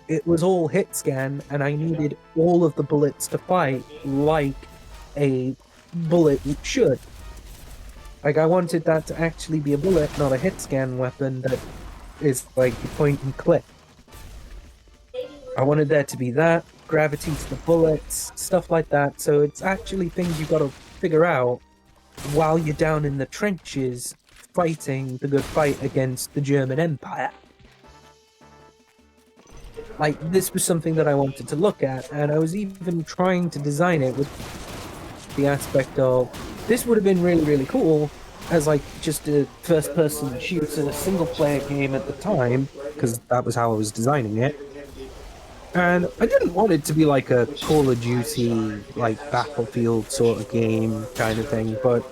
It was all hit scan, and I needed all of the bullets to fight like a bullet should. Like, I wanted that to actually be a bullet, not a hit scan weapon that is like point and click. I wanted there to be that, gravity to the bullets, stuff like that, so it's actually things you've got to figure out while you're down in the trenches fighting the good fight against the German Empire. Like, this was something that I wanted to look at, and I was even trying to design it with the aspect of, this would have been really, really cool as, like, just a first-person shooter, single-player game at the time, because that was how I was designing it. And I didn't want it to be like a Call of Duty, like, Battlefield sort of game kind of thing, but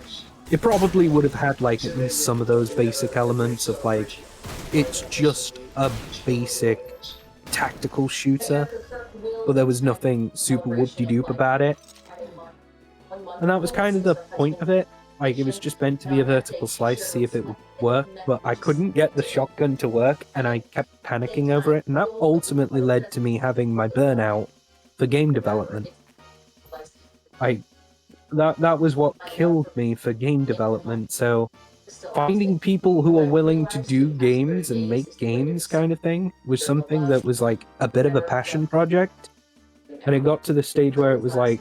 it probably would have had, like, at least some of those basic elements of, like, it's just a basic tactical shooter, but there was nothing super whoop-de-doop about it. And that was kind of the point of it. Like, it was just meant to be a vertical slice, see if it would work, but I couldn't get the shotgun to work, and I kept panicking over it, and that ultimately led to me having my burnout for game development. That was what killed me for game development, so finding people who are willing to do games and make games kind of thing was something that was like a bit of a passion project, and it got to the stage where it was like,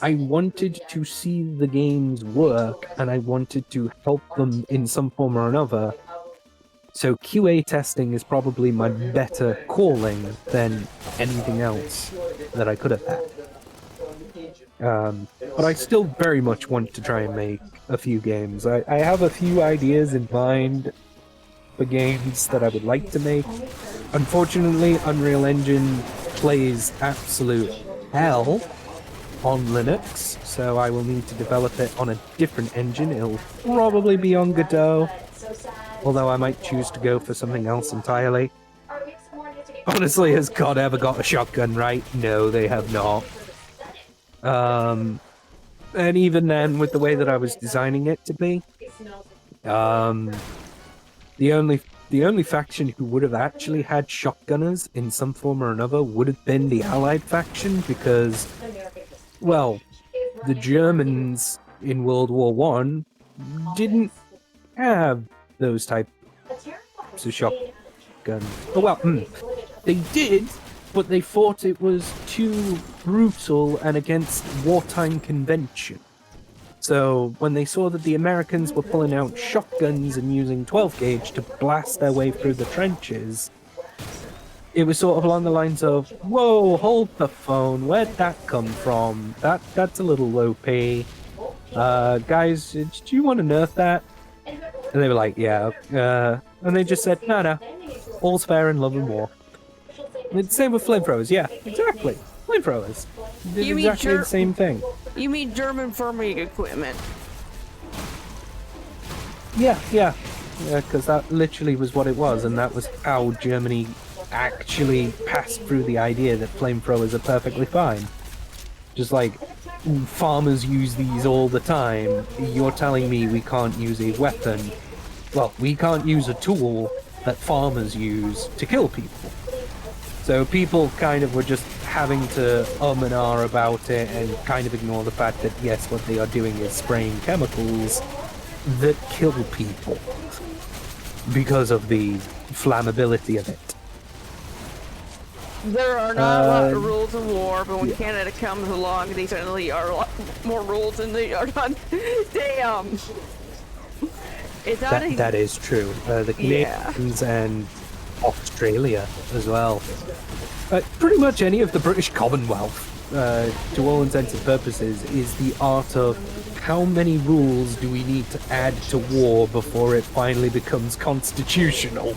I wanted to see the games work, and I wanted to help them in some form or another, So QA testing is probably my better calling than anything else that I could have had. But I still very much want to try and make a few games. I have a few ideas in mind for games that I would like to make. Unfortunately, Unreal Engine plays absolute hell on Linux, so I will need to develop it on a different engine. It'll probably be on Godot, although I might choose to go for something else entirely. Honestly, has God ever got a shotgun right? No, they have not. And even then, with the way that I was designing it to be, the only faction who would have actually had shotgunners in some form or another would have been the Allied faction, because, well, the Germans in World War One didn't have those types of shotguns. Oh, well, they did, but they thought it was too brutal and against wartime convention. So when they saw that the Americans were pulling out shotguns and using 12 gauge to blast their way through the trenches, it was sort of along the lines of, whoa, hold the phone, where'd that come from? That's a little OP. Guys, do you want to nerf that? And they were like, yeah. And they just said, no, all's fair in love and war. And it's the same with flamethrowers, yeah, exactly. Flamethrowers. Did exactly the same thing. You mean German farming equipment? Yeah, because that literally was what it was, and that was how Germany actually passed through the idea that flamethrowers are perfectly fine. Just like, farmers use these all the time, you're telling me we can't use a weapon. Well, we can't use a tool that farmers use to kill people. So people kind of were just having to and ah about it and kind of ignore the fact that, yes, what they are doing is spraying chemicals that kill people because of the flammability of it. There are not a lot of rules in war, but when Canada comes along, they certainly are a lot more rules than they are done. Damn! That is true. The Canadians and Australia as well. Pretty much any of the British Commonwealth, to all intents and purposes, is the art of how many rules do we need to add to war before it finally becomes constitutional.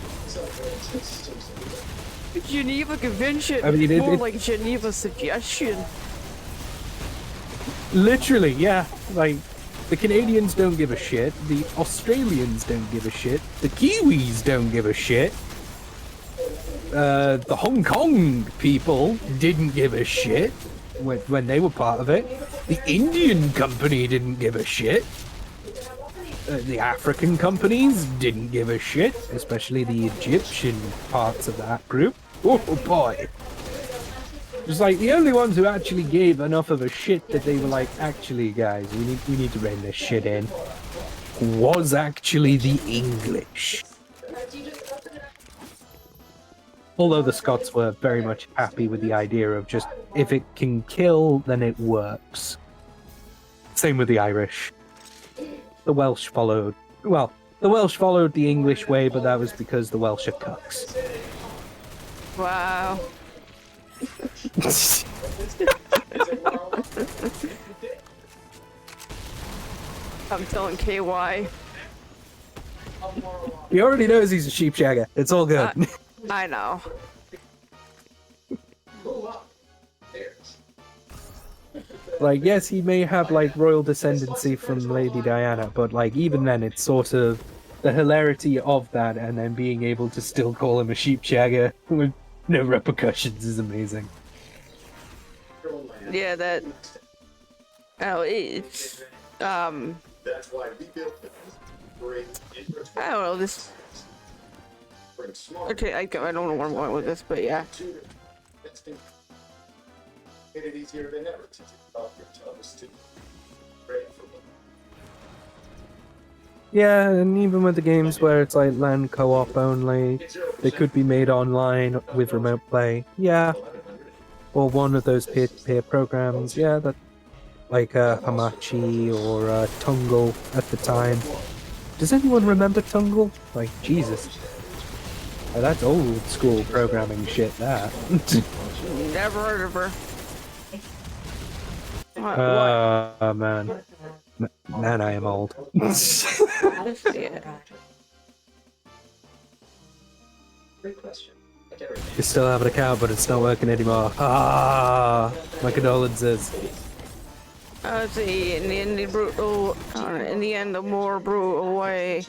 Geneva Convention, I mean, more like Geneva Suggestion. Literally, yeah. Like, the Canadians don't give a shit, the Australians don't give a shit, the Kiwis don't give a shit. The Hong Kong people didn't give a shit when they were part of it. The Indian company didn't give a shit. The African companies didn't give a shit, especially the Egyptian parts of that group. Oh boy. Just like the only ones who actually gave enough of a shit that they were like, actually guys, we need to rein this shit in, was actually the English. Although the Scots were very much happy with the idea of just, if it can kill, then it works. Same with the Irish. The Welsh followed. Well, the Welsh followed the English way, but that was because the Welsh are cucks. Wow. I'm telling KY. He already knows he's a sheep shagger. It's all good. I know. Like, yes, he may have, like, royal descendancy from Lady Diana, but, like, even then, it's sort of the hilarity of that, and then being able to still call him a sheep shagger with no repercussions is amazing. Yeah, that... Oh, it's... That's why we built this. I don't know, this... Okay, I don't know where I'm going with this, but yeah. Made it easier than ever to develop your toes to great for them. Yeah, and even with the games where it's like LAN co-op only, they could be made online with remote play. Yeah. Or one of those peer-to-peer programs. Yeah, that, like Hamachi or Tungle at the time. Does anyone remember Tungle? Like, Jesus. That's old school programming shit, that. Never heard of her. What? Man. Man, I am old. Yeah. Great question. You still have an account, but it's not working anymore. Ah, my condolences. See, in the end, the more brutal way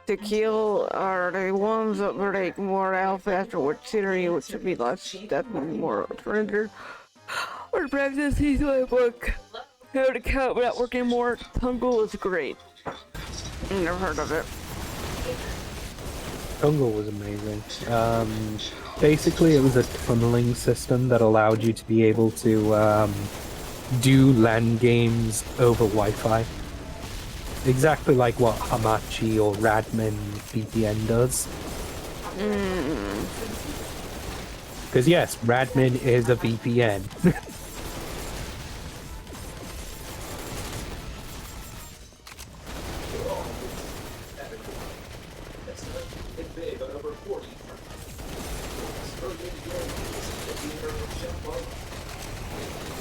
to kill are the ones that break more out faster with scenery, which would be less definitely more rendered. Or practice these my book. How to count without working more. Tungle is great. Never heard of it. Tungle was amazing. Basically, it was a tunneling system that allowed you to be able to do LAN games over Wi-Fi. Exactly like what Hamachi or Radmin VPN does. Because yes, Radmin is a VPN.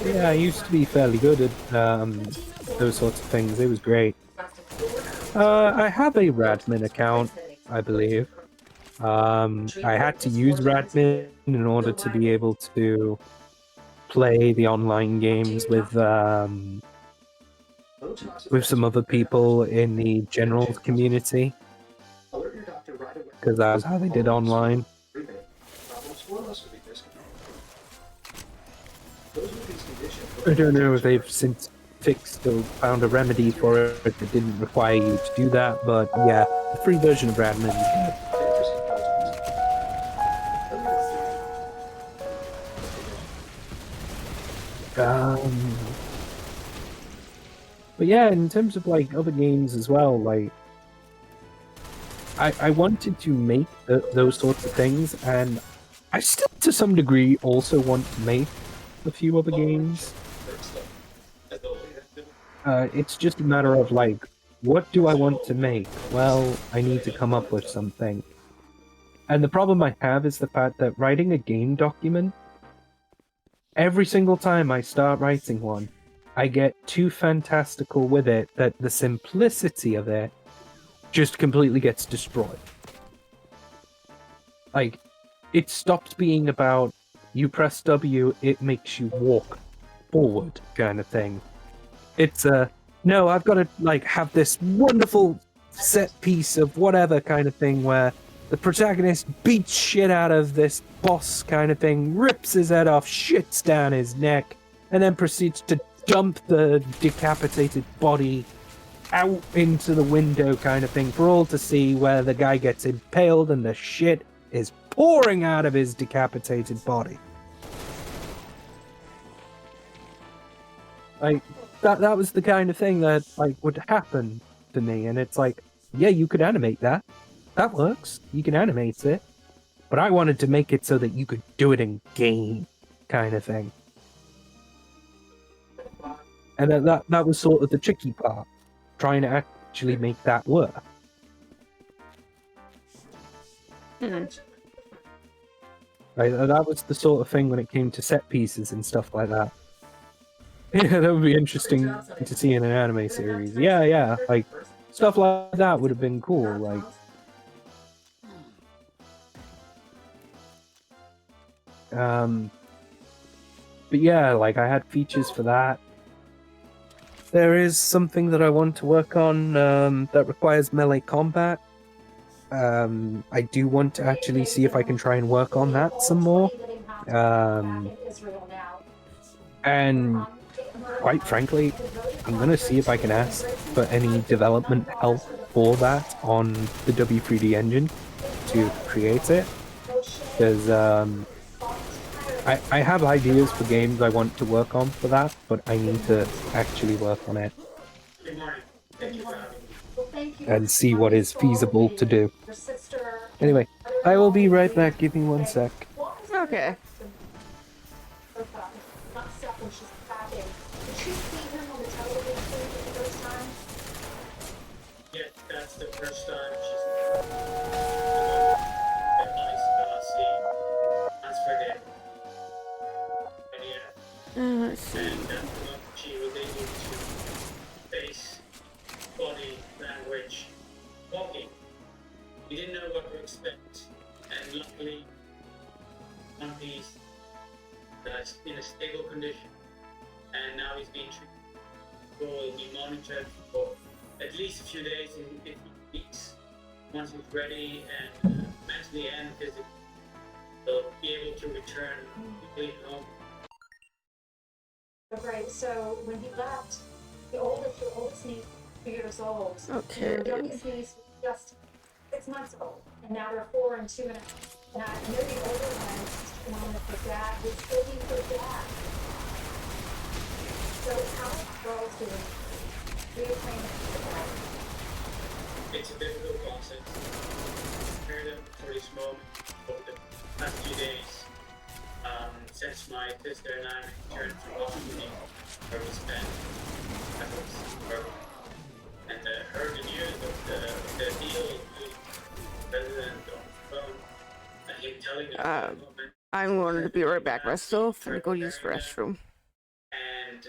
Yeah, I used to be fairly good at those sorts of things. It was great. I have a Radmin account, I believe. I had to use Radmin in order to be able to play the online games with some other people in the general community, because that was how they did online. I don't know if they've since fixed or found a remedy for it that didn't require you to do that, but yeah, the free version of Radmin is good. But yeah, in terms of like other games as well, like I wanted to make those sorts of things, and I still to some degree also want to make a few other games. It's just a matter of like, what do I want to make? Well, I need to come up with something. And the problem I have is the fact that writing a game document, every single time I start writing one, I get too fantastical with it that the simplicity of it just completely gets destroyed. Like, it stops being about you press W, it makes you walk forward kind of thing. It's no, I've got to like have this wonderful set piece of whatever kind of thing where the protagonist beats shit out of this boss kind of thing, rips his head off, shits down his neck, and then proceeds to dump the decapitated body out into the window kind of thing for all to see, where the guy gets impaled and the shit is pouring out of his decapitated body. Like, that was the kind of thing that like would happen to me, and it's like, yeah, you could animate that. That works. You can animate it. But I wanted to make it so that you could do it in game kind of thing. And that was sort of the tricky part, trying to actually make that work. Right, that was the sort of thing when it came to set pieces and stuff like that. Yeah, that would be interesting to see in an anime series. Yeah, like, stuff like that would have been cool, like... But yeah, like, I had features for that. There is something that I want to work on, that requires melee combat. I do want to actually see if I can try and work on that some more. And quite frankly, I'm gonna see if I can ask for any development help for that on the W3D engine to create it, because I have ideas for games I want to work on for that, but I need to actually work on it and see what is feasible to do. Anyway, I will be right back. Give me 1 sec. Okay. Yeah, that's the first time she's Let's see. And she was able to face body language walking. We didn't know what to expect, and luckily, Monkey's in a stable condition, and now he's being treated. Will be monitored for at least a few days, if not weeks. Once he's ready and mentally and physically, he'll be able to return completely home. Right, so when he left, your oldest niece, 2 years old. Okay. Your youngest niece was just 6 months old, and now they're 4 and 2 and a half. And I know the older ones, the one with her dad, was still being her dad. So how many girls do we retrain them? It's a difficult process. Prepare them for this moment over the past few days. Since my sister and I returned from Austin, where we spent and heard the news of the deal with the president on the phone, and him telling us I'm going to be right back myself and go use the restroom. and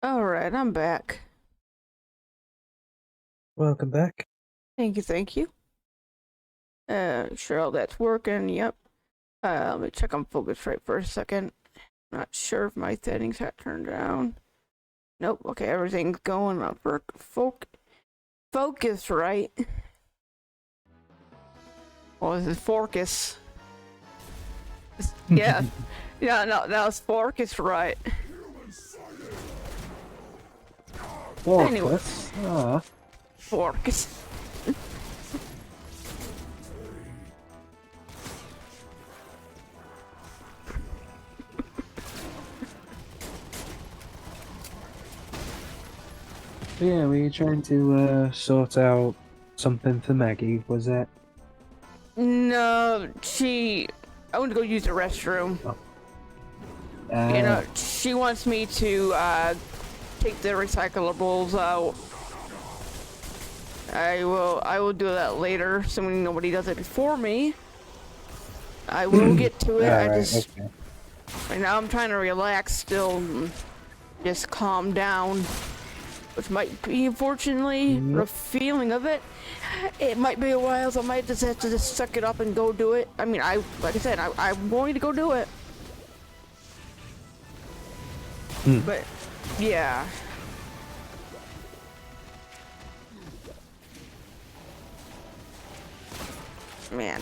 Alright, I'm back. Welcome back. Thank you, thank you. Sure all that's working, yep. Let me check on focus rate for a second. Not sure if my settings got turned down. Nope, okay, everything's going on for focus right. Well, this is focus. Yeah. Yeah, no, that was focus right. Anyway. Focus. Ah. Focus. Yeah, were you trying to sort out something for Maggie, was that? No, I want to go use the restroom. You know, she wants me to take the recyclables out. I will do that later, assuming nobody does it before me. I will get to it. Okay. Right now I'm trying to relax still, and just calm down, which might be, unfortunately, the feeling of it. It might be a while, so I might just have to just suck it up and go do it. I mean, like I said, I'm going to go do it. But, yeah. Man.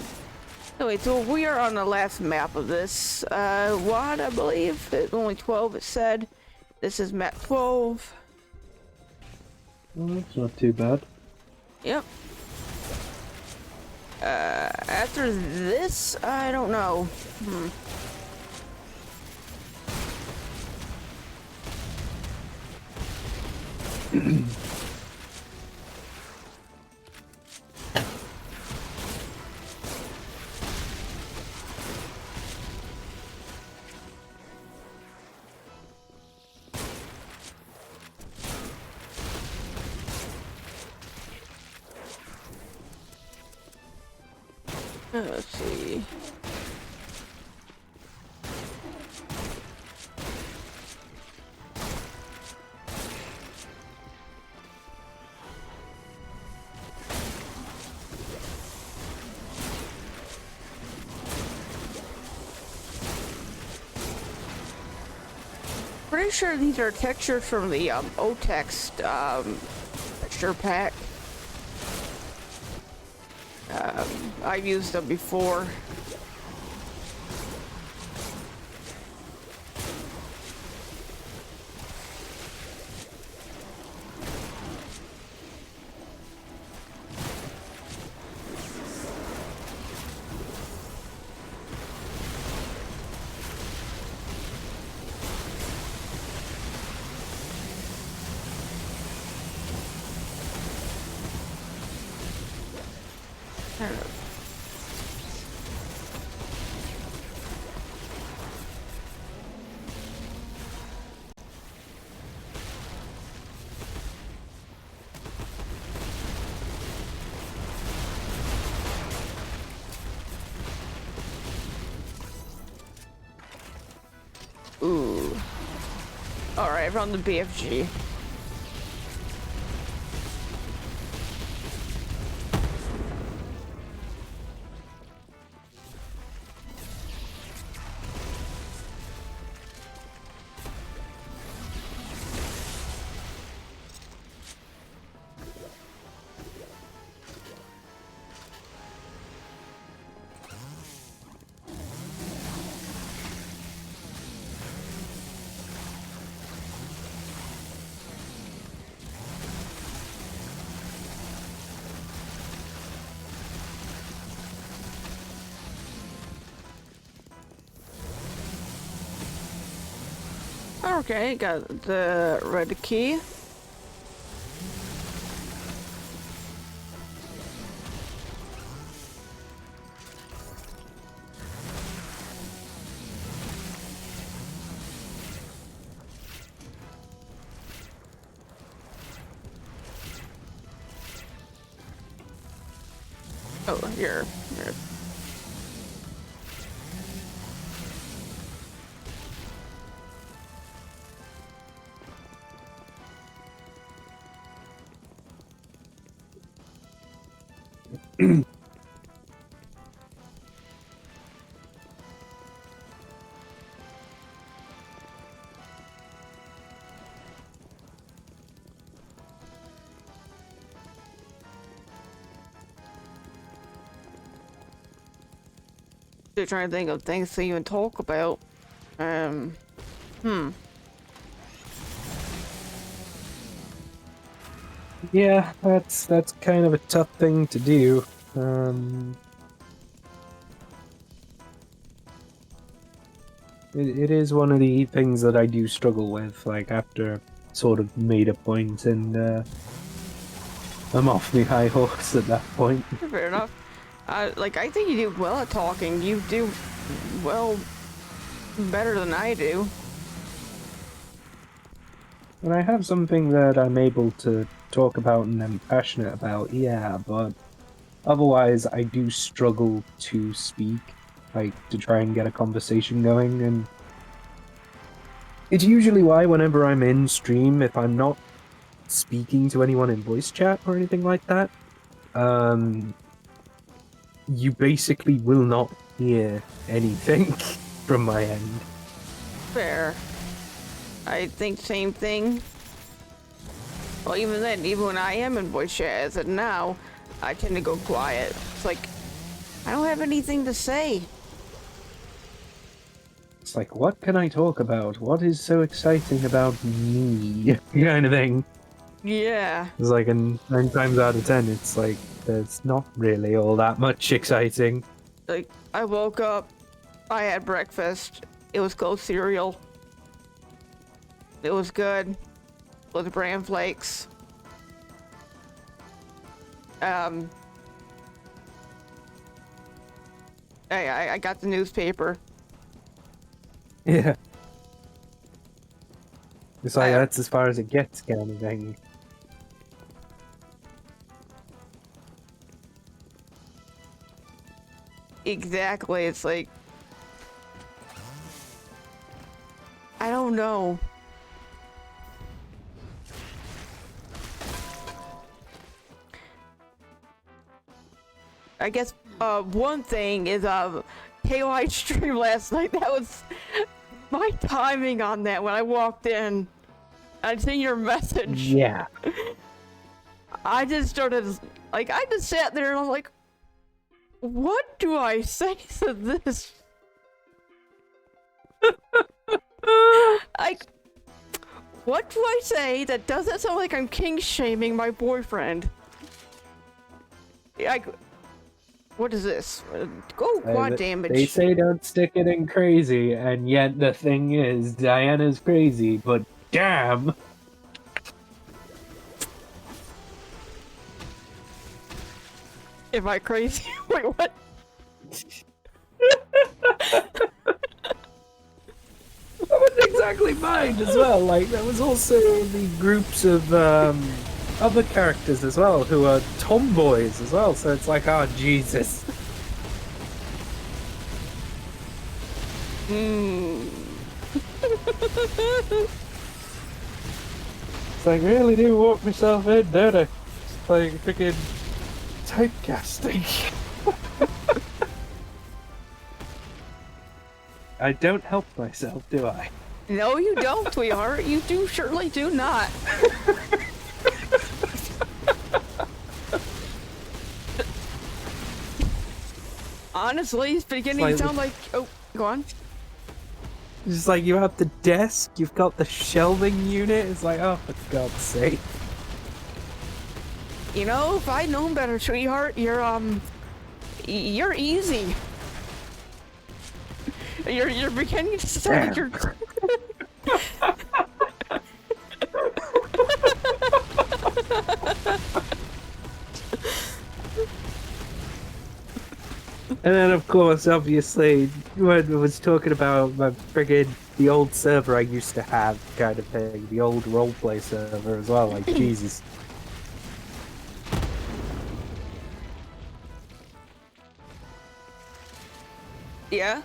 Anyway, so we are on the last map of this. WAD, I believe. It's only 12, it said. This is map 12. Well, that's not too bad. Yep. After this, I don't know. Let's see. Pretty sure these are textures from the O-Text texture pack. I've used them before. Ooh. Alright, from the BFG. Okay, got the red key. Oh, here. They're trying to think of things to even talk about. Yeah, that's kind of a tough thing to do. It is one of the things that I do struggle with, like, after sort of made a point, and I'm off my high horse at that point. Fair enough. Like, I think you do well at talking. You do well, better than I do. When I have something that I'm able to talk about and I'm passionate about, yeah, but otherwise I do struggle to speak, like, to try and get a conversation going, and it's usually why whenever I'm in stream, if I'm not speaking to anyone in voice chat or anything like that, you basically will not hear anything from my end. Fair. I think same thing. Well, even then, even when I am in voice chat as it now, I tend to go quiet. It's like, I don't have anything to say. It's like, what can I talk about? What is so exciting about me? Kind of thing. Yeah. It's like, and 9 times out of 10, it's like, there's not really all that much exciting. Like, I woke up, I had breakfast, it was cold cereal. It was good. With bran flakes. I got the newspaper. Yeah. It's like, that's as far as it gets, kind of thing. Exactly, it's like, I don't know. I guess one thing is KY stream last night. That was my timing on that when I walked in. I'd seen your message. Yeah. I just started, like, I just sat there and I was like, what do I say to this? Like, what do I say that doesn't sound like I'm king shaming my boyfriend? Like, what is this? Oh, quad damage. They say don't stick it in crazy, and yet the thing is, Diana's crazy, but damn! Am I crazy? Wait, what? That was exactly mine as well. Like, there was also the groups of other characters as well who are tomboys as well. So it's like, oh Jesus. It's like, really do walk myself in, don't I? It's like freaking typecasting. I don't help myself, do I? No, you don't, sweetheart. You do surely do not. Honestly, it's beginning to sound like... Oh, go on. It's just like, you have the desk, you've got the shelving unit. It's like, oh, for God's sake. You know, if I'd known better, sweetheart, you're easy. You're beginning to sound like you're... And then, of course, obviously, when I was talking about my friggin' the old server I used to have, kind of thing, the old roleplay server as well, like, Jesus. Yeah?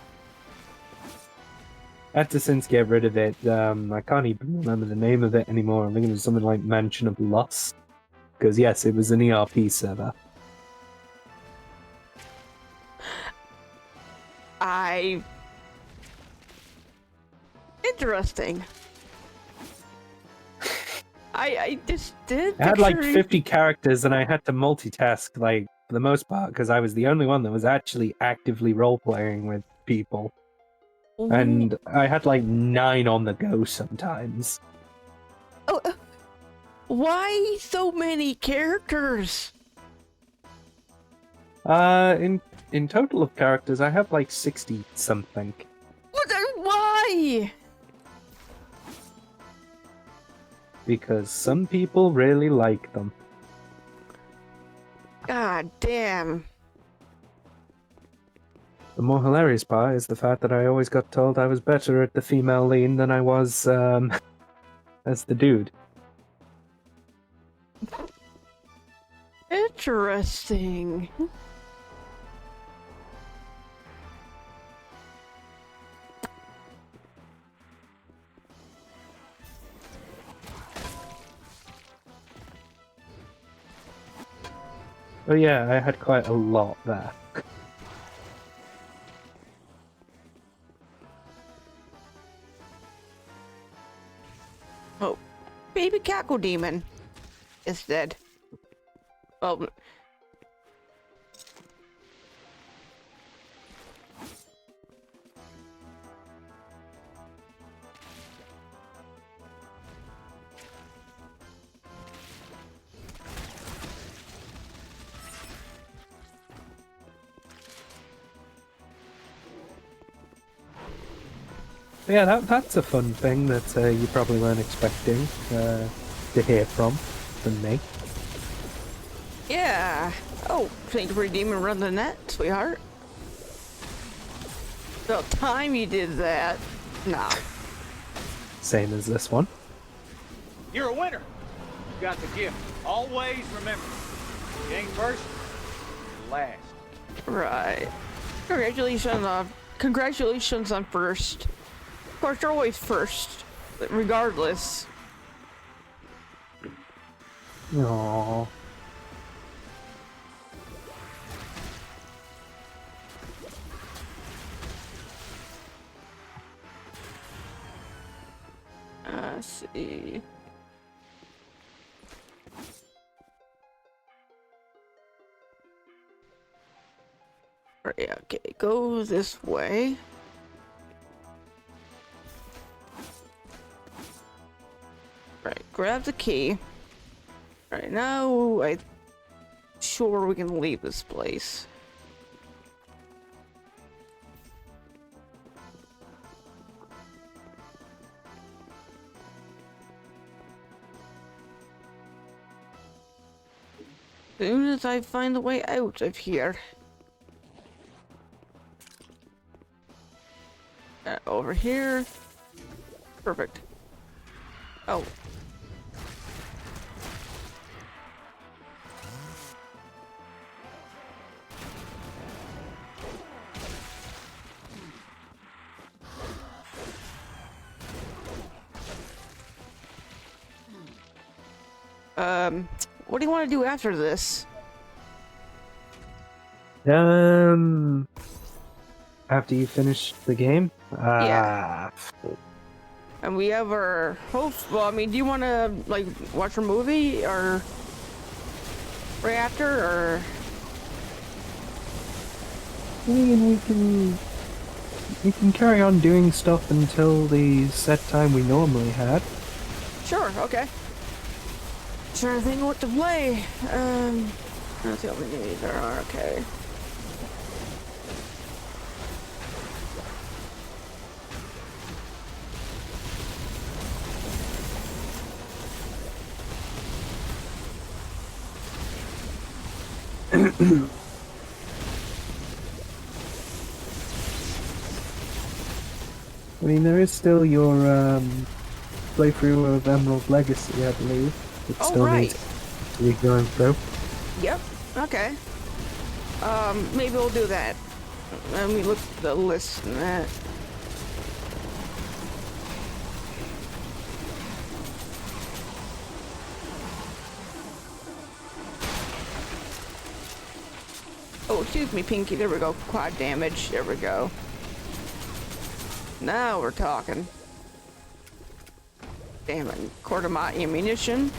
I had to since get rid of it. I can't even remember the name of it anymore. I think it was something like Mansion of Lust. Because, yes, it was an ERP server. Interesting. I just did. I had like picture- 50 characters and I had to multitask, like, for the most part, because I was the only one that was actually actively role-playing with people. And I had like 9 on the go sometimes. Oh, why so many characters? In total of characters, I have like 60 something. Why? Because some people really like them. God damn. The more hilarious part is the fact that I always got told I was better at the female lean than I was, as the dude. Interesting. Oh yeah, I had quite a lot there. Oh, baby cackle demon is dead. Well, Yeah, that's a fun thing that you probably weren't expecting to hear from me. yeah. Oh, thank you for demon run the net, sweetheart. About time you did that. Nah. Same as this one. You're a winner. You got the gift. Always remember, you ain't first, you're last. Right. Congratulations on first. Of course, you're always first, regardless. Aww. Let's see. Right, okay, go this way. Right, grab the key. Right, now I'm sure we can leave this place. Soon as I find the way out of here. Over here. Perfect. Oh. What do you want to do after this? After you finish the game? Yeah. And we have our host. Well, I mean, do you want to like watch a movie or right after, or? I mean, we can carry on doing stuff until the set time we normally had. Sure. Okay. Trying to think what to play. Let's see what we need. There are okay. I mean, there is still your playthrough of Emerald Legacy, I believe. It Oh, still right. needs to be going through. Yep. Okay. Maybe we'll do that. Let me look at the list and that. Oh, excuse me, Pinky. There we go. Quad damage. There we go. Now we're talking. Damn it, quarter my ammunition.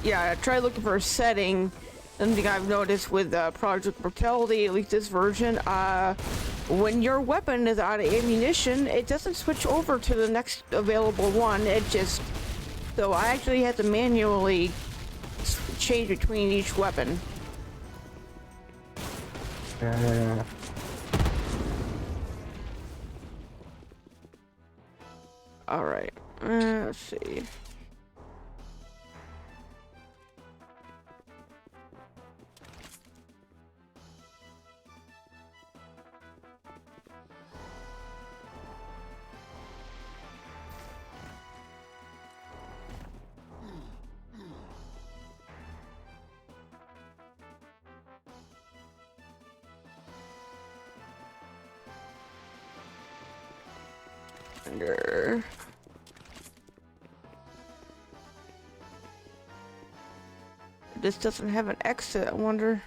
Yeah, try looking for a setting. Something I've noticed with Project Brutality, at least this version, when your weapon is out of ammunition, it doesn't switch over to the next available one. It just... So I actually had to manually change between each weapon. Alright, let's see. Under... This doesn't have an exit, I wonder.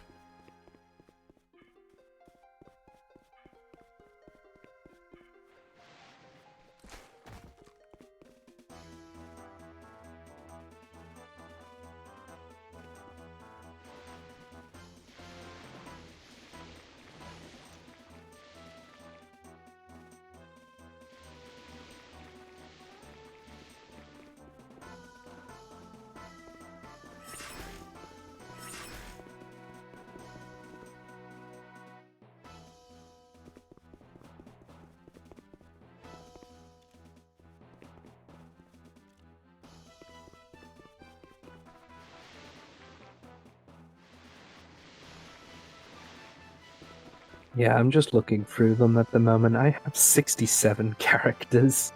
Yeah, I'm just looking through them at the moment. I have 67 characters.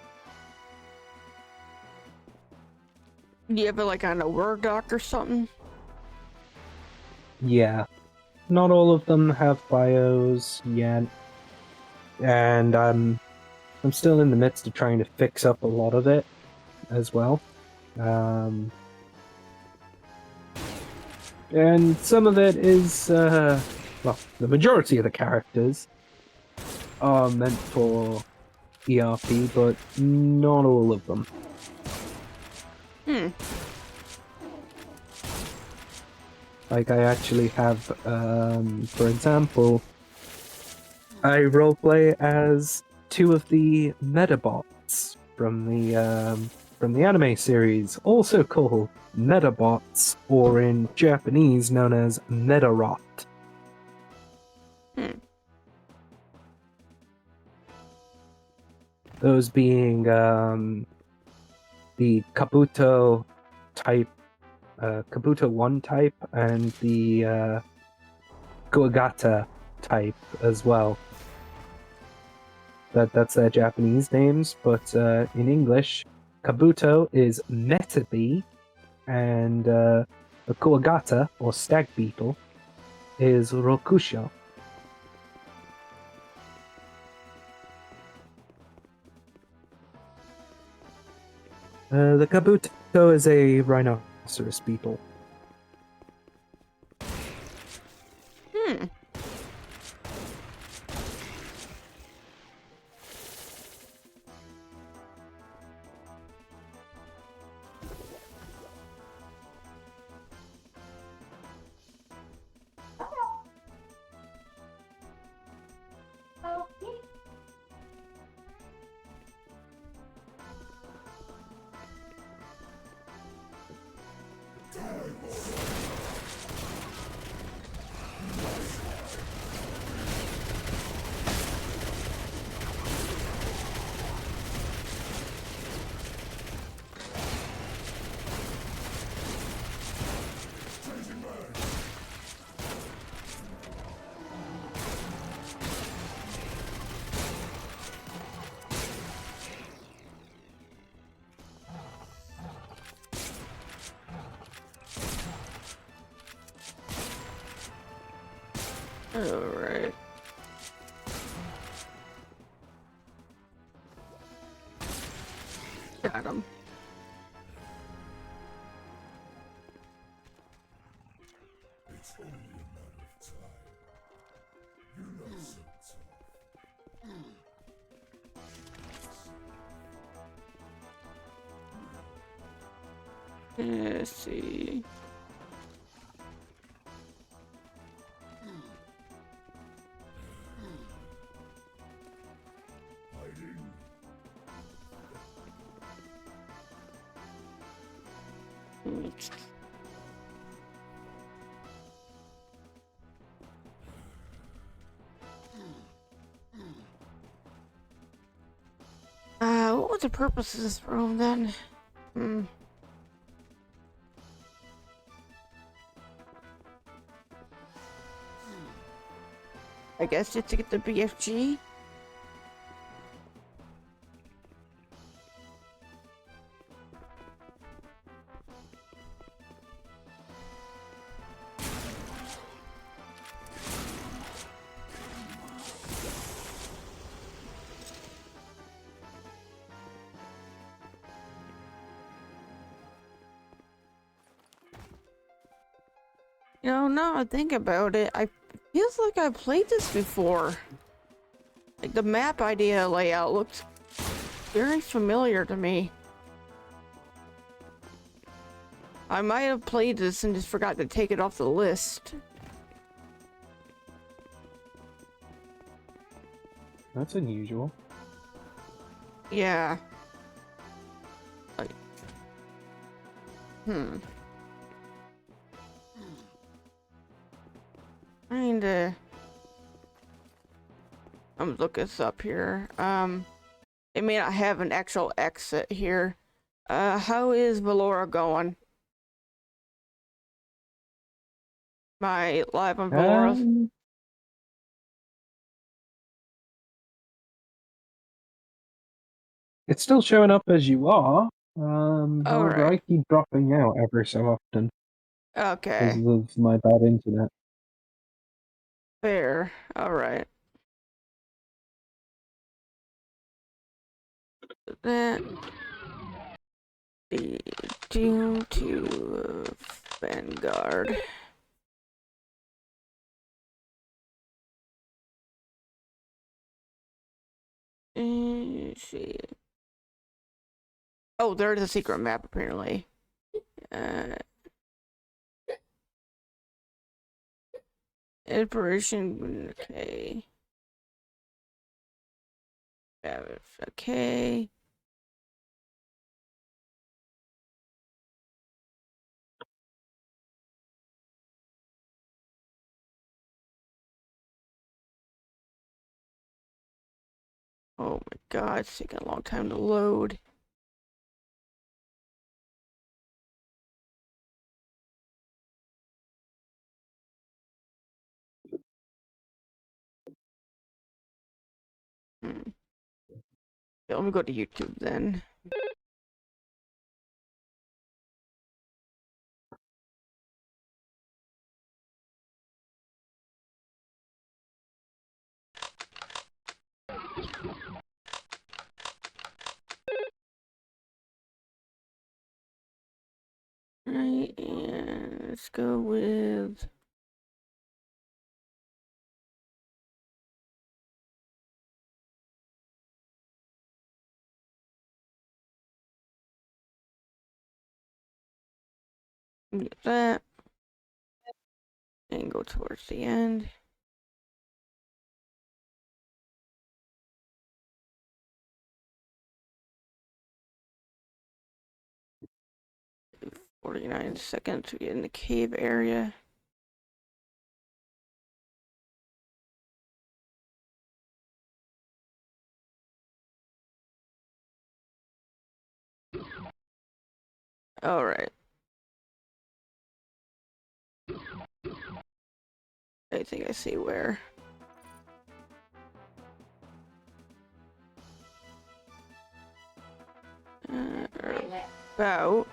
Do you have it like on a Word doc or something? Yeah. Not all of them have bios yet. And I'm still in the midst of trying to fix up a lot of it as well. And some of it is, well, the majority of the characters are meant for ERP, but not all of them. Like, I actually have, for example, I roleplay as 2 of the Metabots from the anime series, also called Metabots, or in Japanese known as Metarot. Those being the Kabuto type, Kabuto 1 type, and the Kuwagata type as well. That's their Japanese names, but in English, Kabuto is Metabi, and the Kuwagata, or Stag Beetle, is Rokusho. The Kabuto is a rhinoceros beetle. Okay. Alright. Got him. Let's see. What was the purpose of this room then? I guess just to get the BFG. You know, now I think about it, I feels like I played this before. Like the map idea layout looks very familiar to me. I might have played this and just forgot to take it off the list. That's unusual. Yeah. Like, Kinda. I'm gonna look this up here. It may not have an actual exit here. How is Valora going? My live on Valora's? It's still showing up as you are. However, Alright. I keep dropping out ever so often because Okay. of my bad internet. Fair. Alright. That be due to Vanguard. Let's see. Oh, there's a secret map apparently. Inspiration. Okay. Okay. Oh my god, it's taking a long time to load. Yeah, let me go to YouTube then. Right, and let's go with that and go towards the end. $49 to get in the cave area. All right. I think I see where. About.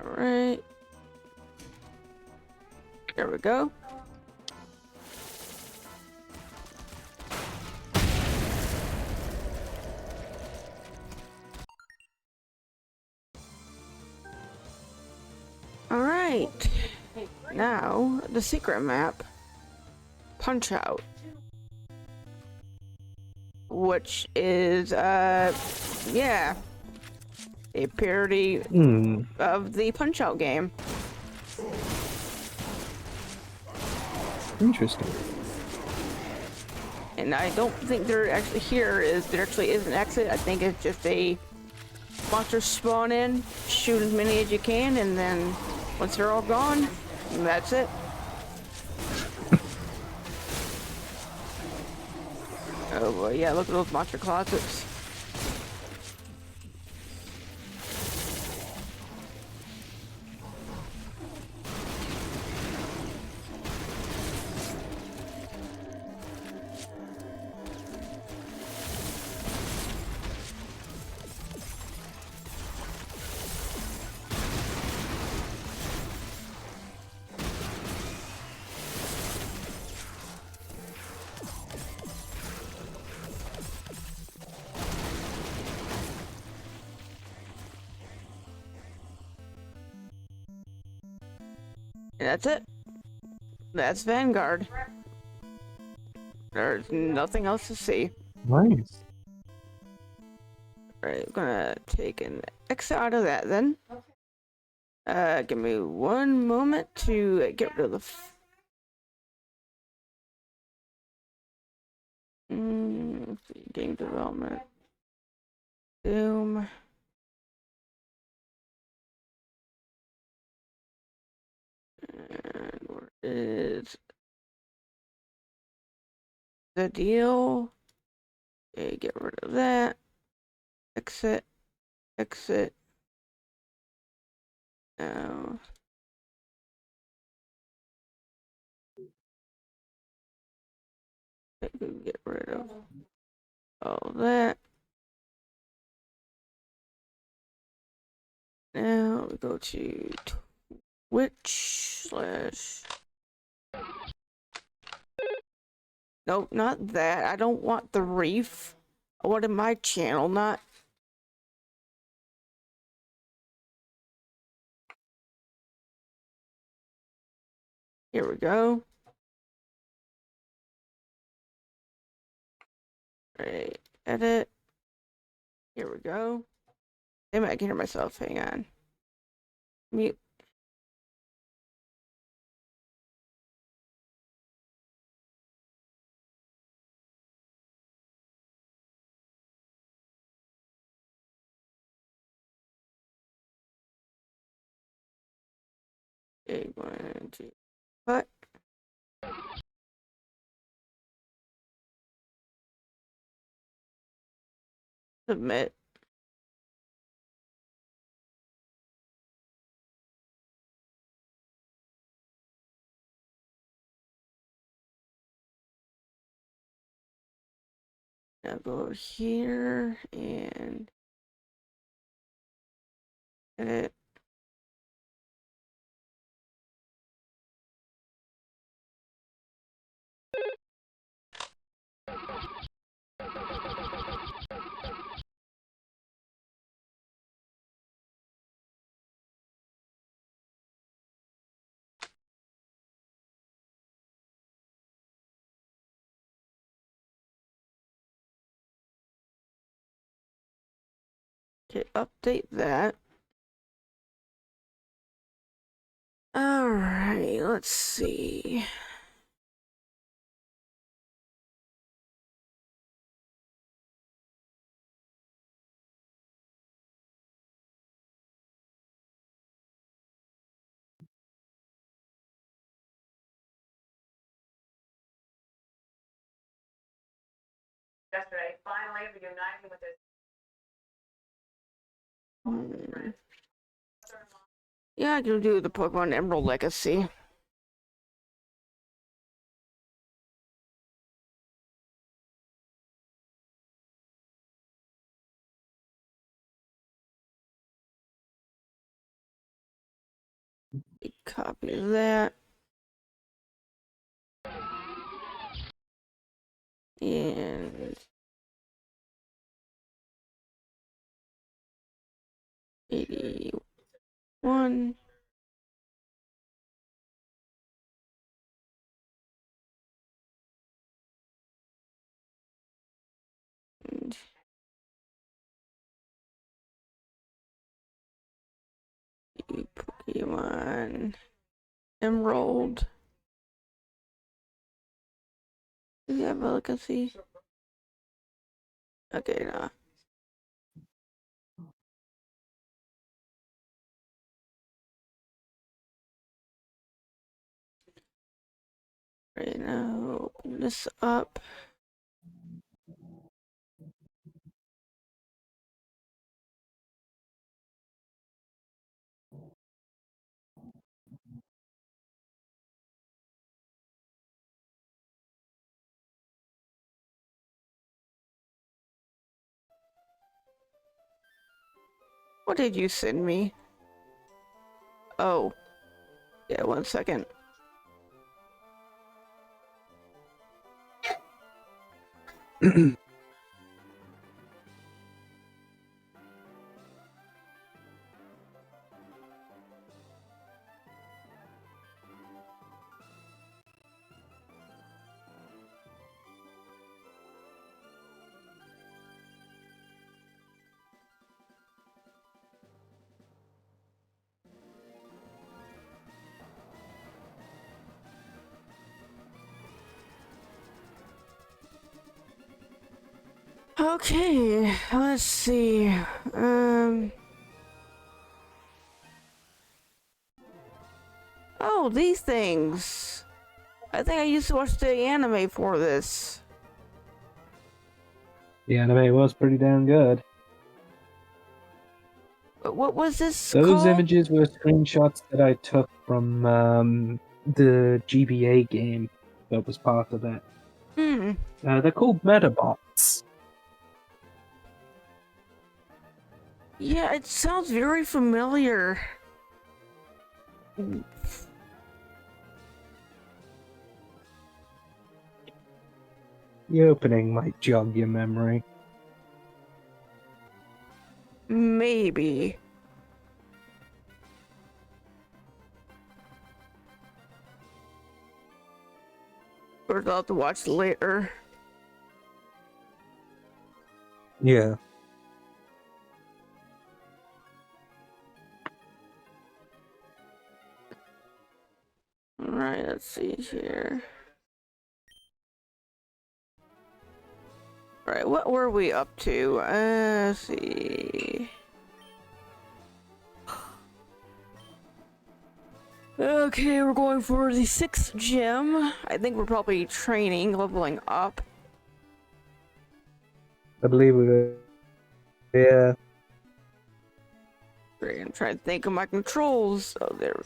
Alright. There we go. Alright. Now, the secret map. Punch Out. Which is, yeah. A parody of the Punch Out game. Interesting. And I don't think there actually there actually is an exit. I think it's just a monster spawn in, shoot as many as you can, and then once they're all gone, that's it. Oh boy, yeah, look at those monster closets. And that's it. That's Vanguard. There's nothing else to see. Nice. Alright, I'm gonna take an X out of that then. Give me one moment to get rid of the let's see, game development. Doom. And where is the deal? Okay, get rid of that. Exit. Exit. Now. I think we can get rid of all that. Now we go to Twitch slash. Nope, not that. I don't want the reef. I wanted my channel, not. Here we go. Right, edit. Here we go. Maybe I can hear myself. Hang on. Mute. Okay, 1, 2. Cut. Submit. Now go here and edit. Okay, update that. Alright, let's see. Yesterday, finally reuniting with his Yeah, I can do the Pokemon Emerald Legacy. Copy that. And 81. And Pokemon Emerald. Does he have efficacy? Okay, nah. Right now, open this up. What did you send me? Oh, yeah, 1 second. Okay, let's see. Oh, these things. I think I used to watch the anime for this. The anime was pretty damn good. What was this Those called? images were screenshots that I took from the GBA game that was part of it. They're called Metabots. Yeah, it sounds very familiar. The opening might jog your memory. Maybe. Or I'll have to watch later. Yeah. Alright, let's see here. Alright, what were we up to? Let's see. Okay, we're going for the 6th gym. I think we're probably training, leveling up. I believe we were. Yeah. Great, I'm trying to think of my controls. Oh, there.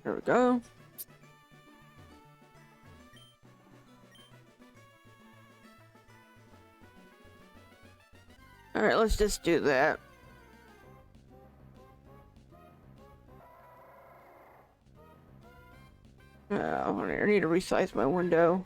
There we go. Alright, let's just do that. I need to resize my window.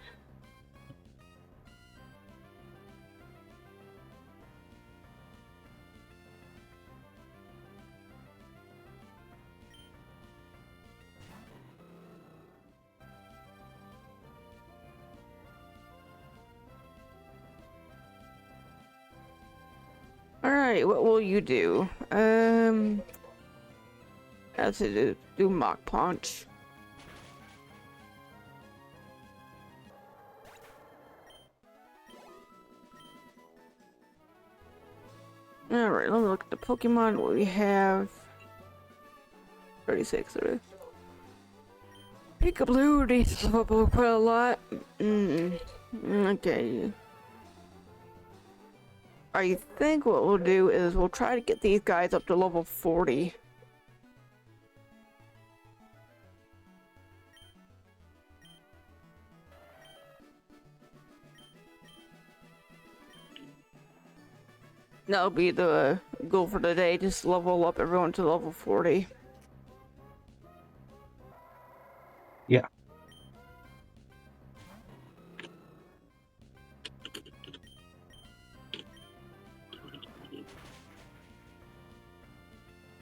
Alright, what will you do? Let's do Mach Punch. Alright, let me look at the Pokemon. What we have. 36. Peekaboo, these level up quite a lot. Okay. I think what we'll do is we'll try to get these guys up to level 40. That'll be the goal for today. Just level up everyone to level 40. Yeah.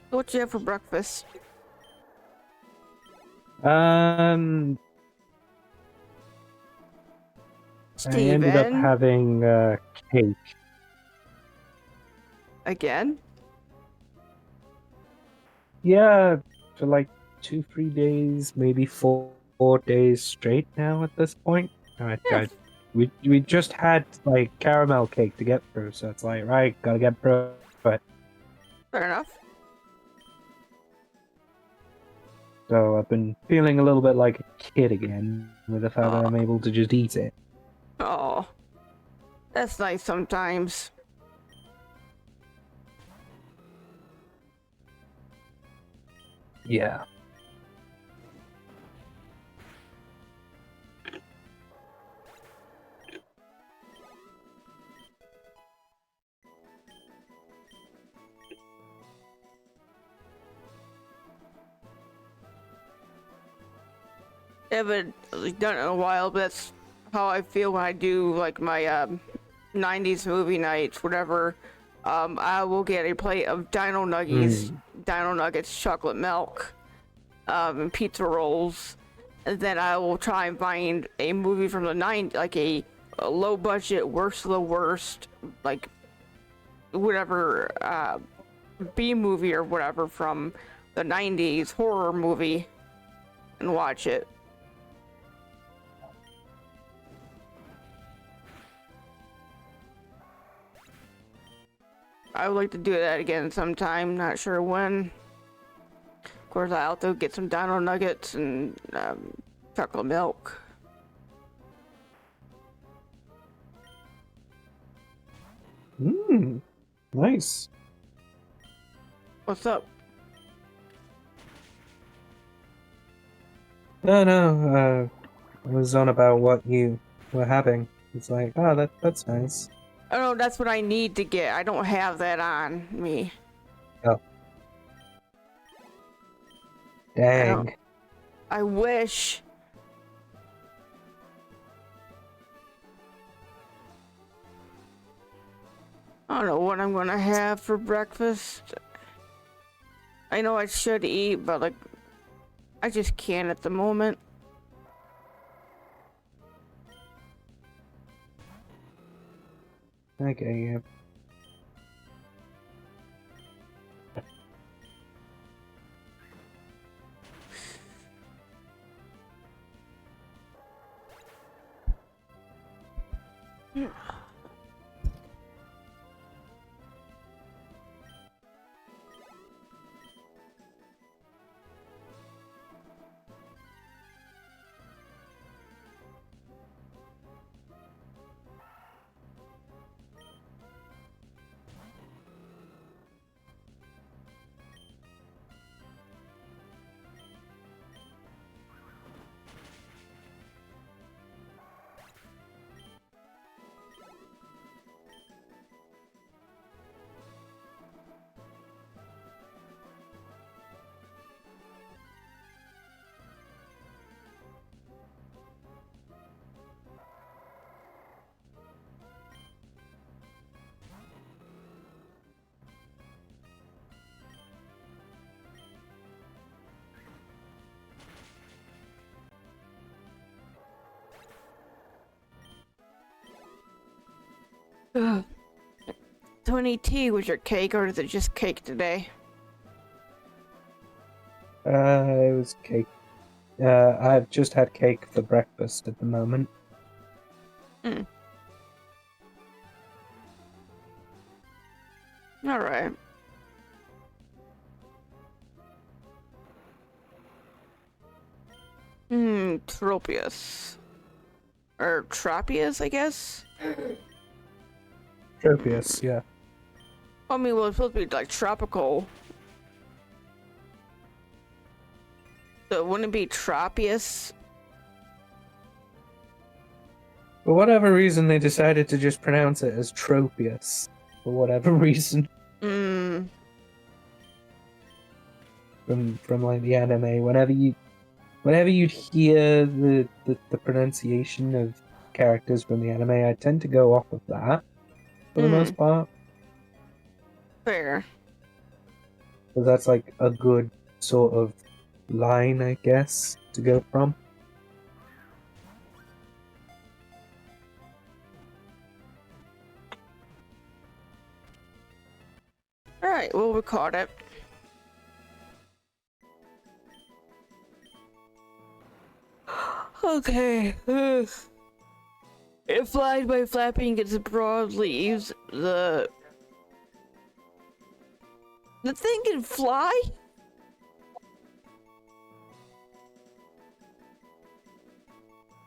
What you have for breakfast? I ended up Steven? having cake. Again? Yeah, for like 2, 3 days, maybe 4 days straight now at this point. Yeah, We just had like caramel cake to get through, so it's like, right, gotta get through it. fair enough. So I've been feeling a little bit like a kid again with the fact that Aw. I'm able to just eat it. Oh, that's nice sometimes. Yeah. I haven't like, done it in a while, but that's how I feel when I do like my 90s movie nights, whatever. I will get a plate of Dino Nuggets, chocolate milk, and pizza rolls, and then I will try and find a movie from the 90s, like a low budget, worst of the worst, like whatever B movie or whatever from the 90s horror movie, and watch it. I would like to do that again sometime, not sure when. Of course, I'll have to get some Dino Nuggets and chocolate milk. Nice. What's up? No, I was on about what you were having. It's like, oh, that's nice. Oh no, that's what I need to get. I don't have that on me. Oh. Dang. I wish. I don't know what I'm gonna have for breakfast. I know I should eat, but like, I just can't at the moment. Okay, yeah. Ugh. So any tea with your cake, or is it just cake today? It was cake. I've just had cake for breakfast at the moment. Alright. Tropius. Or Tropius, I guess? Tropius, yeah. I mean, well, it's supposed to be like tropical. So wouldn't it be Tropius? For whatever reason, they decided to just pronounce it as Tropius. for whatever reason. Mm. From like the anime, whenever you'd hear the pronunciation of characters from the anime, I tend to go off of that for the most part, Fair. because that's like a good sort of line, I guess, to go from. Alright, well, we caught it. Okay. Ugh. It flies by flapping its broad leaves. The thing can fly?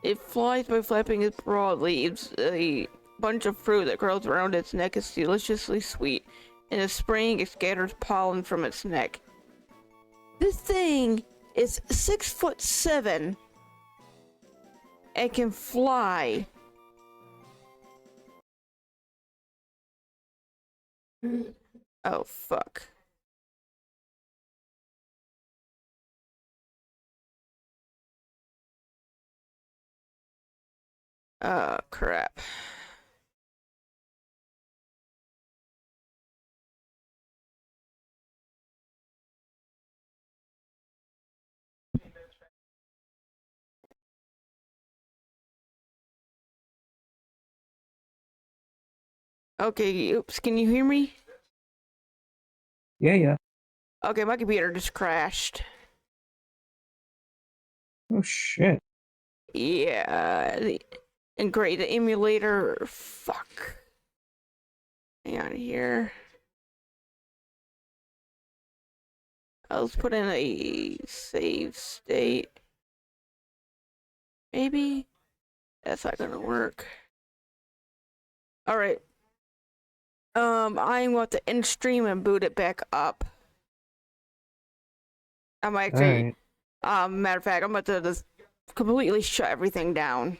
It flies by flapping its broad leaves. A bunch of fruit that grows around its neck is deliciously sweet. In the spring, it scatters pollen from its neck. This thing is 6'7" and can fly. Oh, fuck. Oh, crap. Okay, oops, can you hear me? Yeah. Okay, my computer just crashed. Oh shit. Yeah, and great, the emulator, fuck. Hang on here. Let's put in a save state. Maybe? That's not gonna work. Alright. I'm going to end stream and boot it back up. I'm actually, Alright. matter of fact, I'm about to just completely shut everything down.